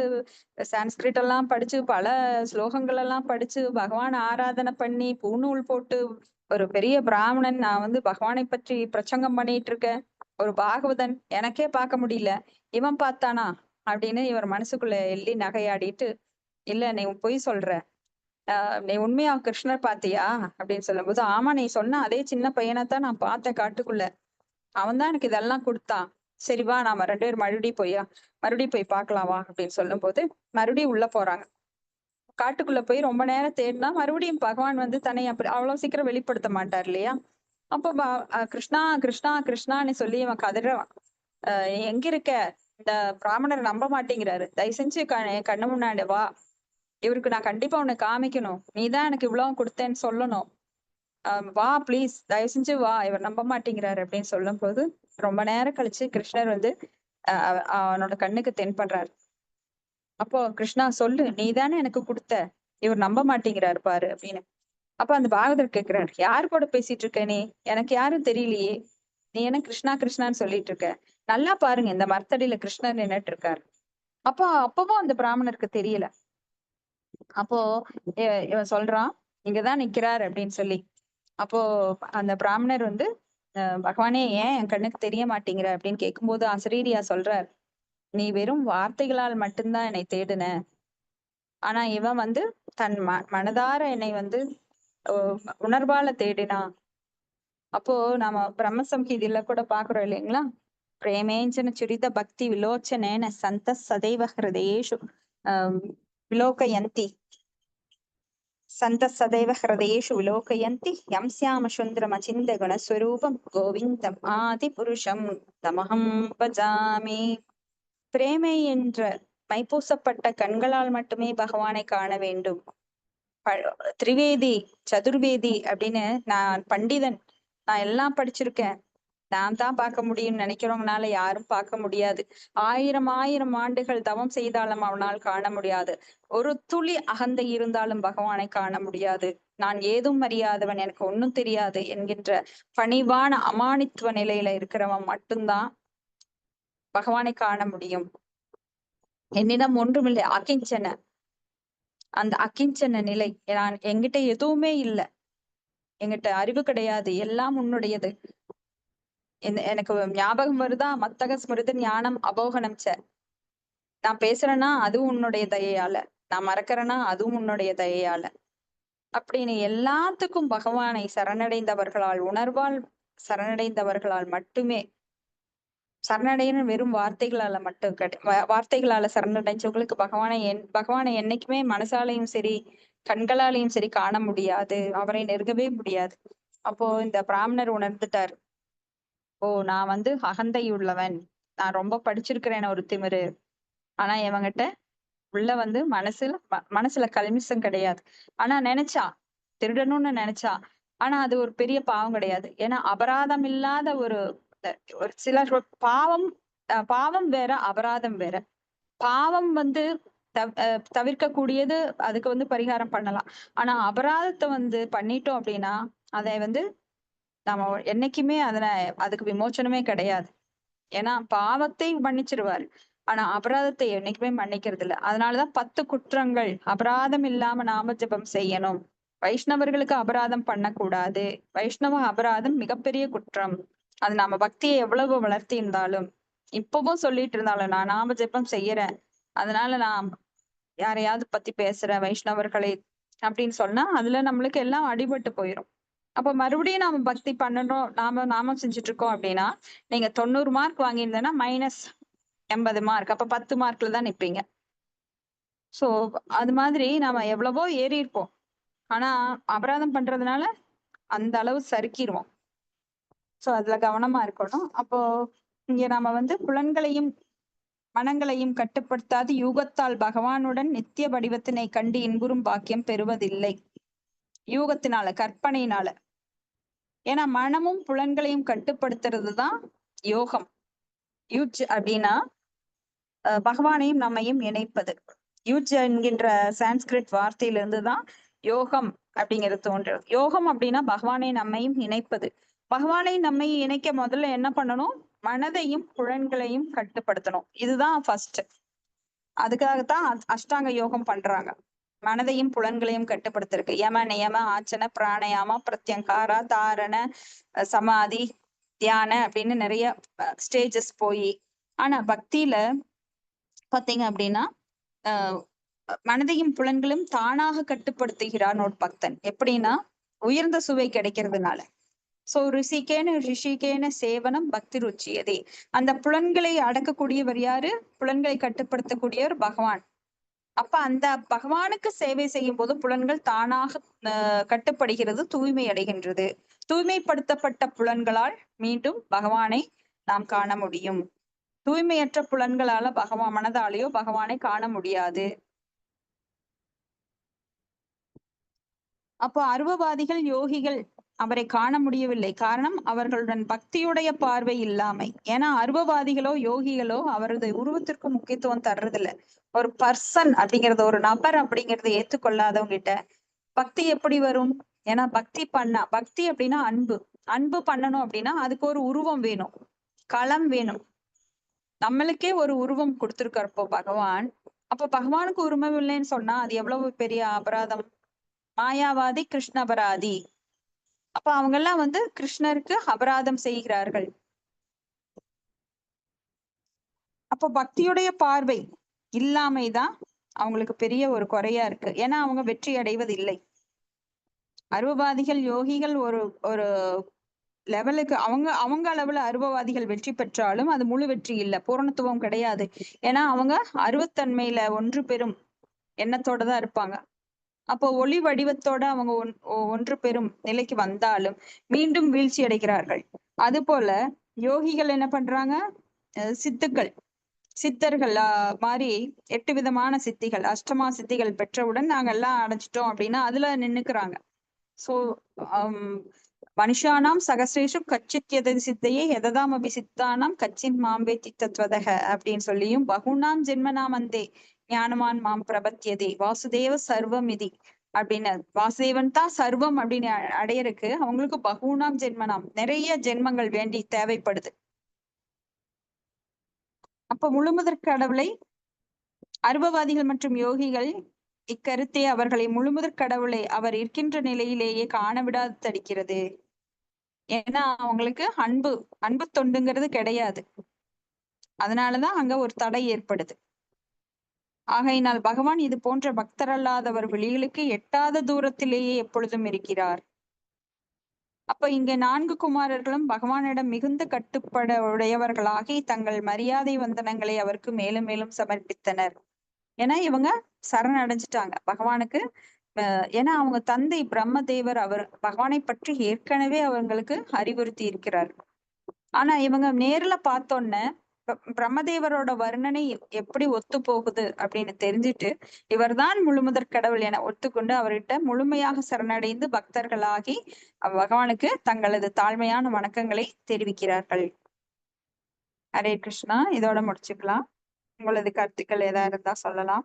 A: சான்ஸ்கிரிட் எல்லாம் படிச்சு, பல ஸ்லோகங்கள் எல்லாம் படிச்சு, பகவான் ஆராதனை பண்ணி, பூநூல் போட்டு ஒரு பெரிய பிராமணன், நான் வந்து பகவானை பற்றி பிரசங்கம் பண்ணிட்டு இருக்கேன், ஒரு பாகவதன், எனக்கே பார்க்க முடியல, இவன் பார்த்தானா அப்படின்னு இவர் மனசுக்குள்ள எள்ளி நகையாடிட்டு, இல்ல நீ பொய் சொல்ற, நீ உண்மையா கிருஷ்ணர் பாத்தியா அப்படின்னு சொல்லும்போது, ஆமா, நீ சொன்ன அதே சின்ன பையனைத்தான் நான் பார்த்தேன் காட்டுக்குள்ள, அவன் தான் எனக்கு இதெல்லாம் கொடுத்தான், சரி வா, நாம 2 பேரும் மறுபடியும் போய் பார்க்கலாம் வா அப்படின்னு சொல்லும் போது மறுபடியும் உள்ள போறாங்க. காட்டுக்குள்ள போய் ரொம்ப நேரம் தேடினா மறுபடியும் பகவான் வந்து தன்னை அப்படி அவ்வளவு சீக்கிரம் வெளிப்படுத்த மாட்டார் இல்லையா? அப்போ கிருஷ்ணா கிருஷ்ணா கிருஷ்ணான்னு சொல்லி அவன் கதறான். எங்க இருக்க? இந்த பிராமணர் நம்ப மாட்டேங்கிறாரு, தயவு செஞ்சு என் கண்ணு முன்னாடி வா, இவருக்கு நான் கண்டிப்பா உன்னை காமிக்கணும், நீதான் எனக்கு இவ்வளவு கொடுத்தேன்னு சொல்லணும், வா ப்ளீஸ், தயவு செஞ்சு வா, இவர் நம்ப மாட்டேங்கிறாரு அப்படின்னு சொல்லும் போது ரொம்ப நேரம் கழிச்சு கிருஷ்ணர் வந்து அவனோட கண்ணுக்கு தென்படுறாரு. அப்போ கிருஷ்ணா சொல்லு, நீதானே எனக்கு கொடுத்த, இவர் நம்ப மாட்டேங்கிறாரு பாரு அப்படின்னு. அப்ப அந்த பாகவதர் கேக்குறாரு, யார் கூட பேசிட்டு இருக்க நீ? எனக்கு யாரும் தெரியலையே, நீ என்ன கிருஷ்ணா கிருஷ்ணான்னு சொல்லிட்டு இருக்க? நல்லா பாருங்க, இந்த மரத்தடியில கிருஷ்ணர் நின்னுட்டு இருக்காரு. அப்பவும் அந்த பிராமணருக்கு தெரியல. அப்போ இவன் சொல்றான், இங்கதான் நிக்கிறாரு அப்படின்னு சொல்லி. அப்போ அந்த பிராமணர் வந்து பகவானே ஏன் என் கண்ணுக்கு தெரிய மாட்டேங்கிற அப்படின்னு கேட்கும்போது அசரீரியா சொல்றார், நீ வெறும் வார்த்தைகளால் மட்டும்தான் என்னை தேடுன, ஆனா இவன் வந்து தன் மனதார என்னை வந்து உணர்வால தேடினா. அப்போ நாம பிரம்ம சம்ஹிதியில கூட பாக்குறோம் இல்லைங்களா? பிரேமேஞ்சன சுரித பக்தி விலோச்சனேன சந்த சதைவ ஹிருதயேஷு விலோகயந்தி சந்த சதைவ ஹிருதயேஷு விலோகயந்தி யம் ஸ்யாம சுந்தரமசிந்த குணஸ்வரூபம் கோவிந்தம் ஆதி புருஷம் தமஹம் பஜாமி. பிரேமை என்ற மைப்பூசப்பட்ட கண்களால் மட்டுமே பகவானை காண வேண்டும். திரிவேதி சதுர்வேதி அப்படின்னு நான் பண்டிதன், நான் எல்லாம் படிச்சிருக்கேன், நான் தான் பார்க்க முடியும்னு நினைக்கிறவங்கனால யாரும் பார்க்க முடியாது. ஆயிரம் ஆண்டுகள் தவம் செய்தாலும் அவனால் காண முடியாது. ஒரு துளி அகந்தை இருந்தாலும் பகவானை காண முடியாது. நான் ஏதும் அறியாதவன், எனக்கு ஒண்ணும் தெரியாது என்கின்ற பணிவான அமானித்துவ நிலையில இருக்கிறவன் மட்டும்தான் பகவானை காண முடியும். என்னிடம் ஒன்றுமில்லை, அகிஞ்சன, அந்த அகிஞ்சன நிலை, நான் என்கிட்ட எதுவுமே இல்லை, என்கிட்ட அறிவு கிடையாது, எல்லாம் உன்னுடையது. எனக்கு ஞாபகம் வருதா, மத்தக ஸ்மிருதி ஞானம் அபோகனம் ச, நான் பேசுறேன்னா அதுவும் உன்னுடைய தயையால, நான் மறக்கிறேன்னா அதுவும் உன்னுடைய தயையால அப்படின்னு எல்லாத்துக்கும் பகவானை சரணடைந்தவர்களால், உணர்வால் சரணடைந்தவர்களால் மட்டுமே, சரணடைன்னு வெறும் வார்த்தைகளால மட்டும் வார்த்தைகளால சரணடைஞ்சவங்களுக்கு பகவானை என்னைக்குமே மனசாலையும் சரி கண்களாலையும் சரி காண முடியாது, அவரை நெருங்கவே முடியாது. அப்போ இந்த பிராமணர் உணர்ந்துட்டார், ஓ நான் வந்து அகந்தை உள்ளவன், நான் ரொம்ப படிச்சிருக்கிறேன் ஒரு திமிரு, ஆனா இவங்கிட்ட உள்ள வந்து மனசுல கல்மிசம் கிடையாது. ஆனா நினைச்சா திருடணும்னு நினைச்சா, ஆனா அது ஒரு பெரிய பாவம் கிடையாது. ஏன்னா அபராதம் இல்லாத ஒரு சில பாவம் வேற, அபராதம் வேற. பாவம் வந்து தவிர்க்க கூடியது, அதுக்கு வந்து பரிகாரம் பண்ணலாம். ஆனா அபராதத்தை வந்து பண்ணிட்டோம் அப்படின்னா அதை வந்து நம்ம என்னைக்குமே அதுக்கு விமோச்சனமே கிடையாது. ஏன்னா பாவத்தை மன்னிச்சிருவாரு, ஆனா அபராதத்தை என்னைக்குமே மன்னிக்கிறது இல்லை. அதனாலதான் 10 குற்றங்கள் அபராதம் இல்லாம நாம ஜபம் செய்யணும். வைஷ்ணவர்களுக்கு அபராதம் பண்ணக்கூடாது. வைஷ்ணவ அபராதம் மிகப்பெரிய குற்றம். அது நாம பக்தியை எவ்வளவு வளர்த்தி இருந்தாலும், இப்பவும் சொல்லிட்டு இருந்தாலும், நான் நாம ஜபம் செய்யறேன், அதனால நான் யாரையாவது பத்தி பேசுறேன் வைஷ்ணவர்களை அப்படின்னு சொன்னா அதுல நம்மளுக்கு எல்லாம் அடிபட்டு போயிடும். அப்ப மறுபடியும் நாம பக்தி பண்ணணும், நாமம் செஞ்சுட்டு இருக்கோம் அப்படின்னா, நீங்க 90 மார்க் வாங்கியிருந்தேன்னா -80 மார்க், அப்ப 10 மார்க்ல தான் நிப்பீங்க. சோ அது மாதிரி நாம எவ்வளவோ ஏறி இருப்போம், ஆனா அபராதம் பண்றதுனால அந்த அளவு சறுக்கிடுவோம். சோ அதுல கவனமா இருக்கணும். அப்போ இங்க நாம வந்து புலன்களையும் மனங்களையும் கட்டுப்படுத்தாது யூகத்தால் பகவானுடன் நித்திய வடிவத்தினை கண்டு இன்புறும் பாக்கியம் பெறுவதில்லை. யூகத்தினால, கற்பனையினால. ஏன்னா மனமும் புலன்களையும் கட்டுப்படுத்துறதுதான் யோகம். யுஜ் அப்படின்னா பகவானையும் நம்மையும் இணைப்பது. யுஜ் என்கின்ற சான்ஸ்கிரிட் வார்த்தையிலிருந்து தான் யோகம் அப்படிங்கிறது தோன்றும். யோகம் அப்படின்னா பகவானை நம்மையும் இணைப்பது. பகவானை நம்மை இணைக்க முதல்ல என்ன பண்ணணும்? மனதையும் புலன்களையும் கட்டுப்படுத்தணும். இதுதான் ஃபர்ஸ்ட். அதுக்காகத்தான் அஷ்டாங்க யோகம் பண்றாங்க. மனதையும் புலன்களையும் கட்டுப்படுத்திருக்கு. யம நியம ஆச்சன பிராணயாம பிரத்யங்காரா தாரண சமாதி தியான அப்படின்னு நிறைய ஸ்டேஜஸ் போய், ஆனா பக்தியில பாத்தீங்க அப்படின்னா மனதையும் புலன்களும் தானாக கட்டுப்படுத்துகிறான் ஒரு பக்தன். எப்படின்னா உயர்ந்த சுவை கிடைக்கிறதுனால. சோ ரிஷிகேன சேவனம் பக்தி ருச்சியதே. அந்த புலன்களை அடக்கக்கூடியவர் யாரு? புலன்களை கட்டுப்படுத்தக்கூடியவர் பகவான். அப்ப அந்த பகவானுக்கு சேவை செய்யும் போது புலன்கள் தானாக கட்டுப்படுகிறது, தூய்மை அடைகின்றது. தூய்மைப்படுத்தப்பட்ட புலன்களால் மீண்டும் பகவானை நாம் காண முடியும். தூய்மையற்ற புலன்களால மனதாலேயோ பகவானை காண முடியாது. அப்போ அருவவாதிகள் யோகிகள் அவரை காண முடியவில்லை. காரணம் அவர்களுடன் பக்தியுடைய பார்வை இல்லாமை. ஏன்னா அருவவாதிகளோ யோகிகளோ அவரது உருவத்திற்கு முக்கியத்துவம் தர்றதில்ல. ஒரு பர்சன் அப்படிங்கறது, ஒரு நபர் அப்படிங்கறத ஏத்துக்கொள்ளாதவங்க கிட்ட பக்தி எப்படி வரும்? ஏன்னா பக்தி அப்படின்னா அன்பு பண்ணணும் அப்படின்னா அதுக்கு ஒரு உருவம் வேணும், களம் வேணும். நம்மளுக்கே ஒரு உருவம் கொடுத்திருக்காருப்போ பகவான். அப்போ பகவானுக்கு உருவம் இல்லைன்னு சொன்னா அது எவ்வளவு பெரிய அபராதம். மாயாவாதி கிருஷ்ண அபராதி. அப்ப அவங்க எல்லாம் கிருஷ்ணருக்கு அபராதம் செய்கிறார்கள். அப்போ பக்தியுடைய பார்வை இல்லாமைதான் அவங்களுக்கு பெரிய ஒரு குறையா இருக்கு. ஏன்னா அவங்க வெற்றி அடைவதில்லை. அருவவாதிகள் யோகிகள் ஒரு ஒரு லெவலுக்கு அவங்க அளவுல அருவவாதிகள் வெற்றி பெற்றாலும் அது முழு வெற்றி இல்லை, பூரணத்துவம் கிடையாது. ஏன்னா அவங்க அருவத்தன்மையில ஒன்று பெறும் எண்ணத்தோட தான் இருப்பாங்க. அப்போ ஒளி வடிவத்தோட அவங்க ஒன்று பெறும் நிலைக்கு வந்தாலும் மீண்டும் வீழ்ச்சி அடைகிறார்கள். அது போல யோகிகள் என்ன பண்றாங்க? சித்தர்கள் மாதிரி 8 விதமான சித்திகள், அஷ்டமா சித்திகள் பெற்றவுடன் நாங்க எல்லாம் அடைச்சிட்டோம் அப்படின்னா அதுல நின்னுக்கிறாங்க. சோ மனுஷானாம் சகசிரேஷு கச்சித் எதது சித்தையே எததாம் அபி சித்தானாம் கச்சின் மாம்பே தித்தத்வதக அப்படின்னு சொல்லியும் பகுனாம் ஜென்மனாம் அந்தே ஞானமான் மாம் பிரபத்தியதே வாசுதேவ சர்வம் இதி அப்படின்னு, வாசுதேவன் தான் சர்வம் அப்படின்னு அடையறக்கு அவங்களுக்கு பகுனாம் ஜென்மனாம் நிறைய ஜென்மங்கள் வேண்டி தேவைப்படுது. அப்ப முழுமுதற் கடவுளை அருவவாதிகள் மற்றும் யோகிகள் இக்கருத்தே அவர்களை முழுமுதற் கடவுளை அவர் இருக்கின்ற நிலையிலேயே காண விடாது தடுக்கிறது. ஏன்னா அவங்களுக்கு அன்பு தொண்டுங்கிறது கிடையாது. அதனாலதான் அங்க ஒரு தடை ஏற்படுது. ஆகையினால் பகவான் இது போன்ற பக்தரல்லாதவர் வெளிகளுக்கு எட்டாத தூரத்திலேயே எப்பொழுதும் இருக்கிறார். அப்ப இங்க 4 குமாரர்களும் பகவானிடம் மிகுந்த கட்டுப்பட உடையவர்களாகி தங்கள் மரியாதை வந்தனங்களை அவருக்கு மேலும் மேலும் சமர்ப்பித்தனர். ஏன்னா இவங்க சரணடைஞ்சிட்டாங்க பகவானுக்கு. ஏன்னா அவங்க தந்தை பிரம்மதேவர் அவர் பகவானை பற்றி ஏற்கனவே அவங்களுக்கு அறிவுறுத்தி இருக்கிறார். ஆனா இவங்க நேர்ல பார்த்தோன்ன பிரம்மதேவரோட வர்ணனை எப்படி ஒத்து போகுது அப்படின்னு தெரிஞ்சுட்டு இவர்தான் முழுமுதற் கடவுள் என ஒத்துக்கொண்டு அவர்கிட்ட முழுமையாக சரணடைந்து பக்தர்களாகி பகவானுக்கு தங்களது தாழ்மையான வணக்கங்களை தெரிவிக்கிறார்கள். ஹரே கிருஷ்ணா. இதோட முடிச்சுக்கலாம். உங்களது கருத்துக்கள் ஏதா இருந்தா சொல்லலாம்.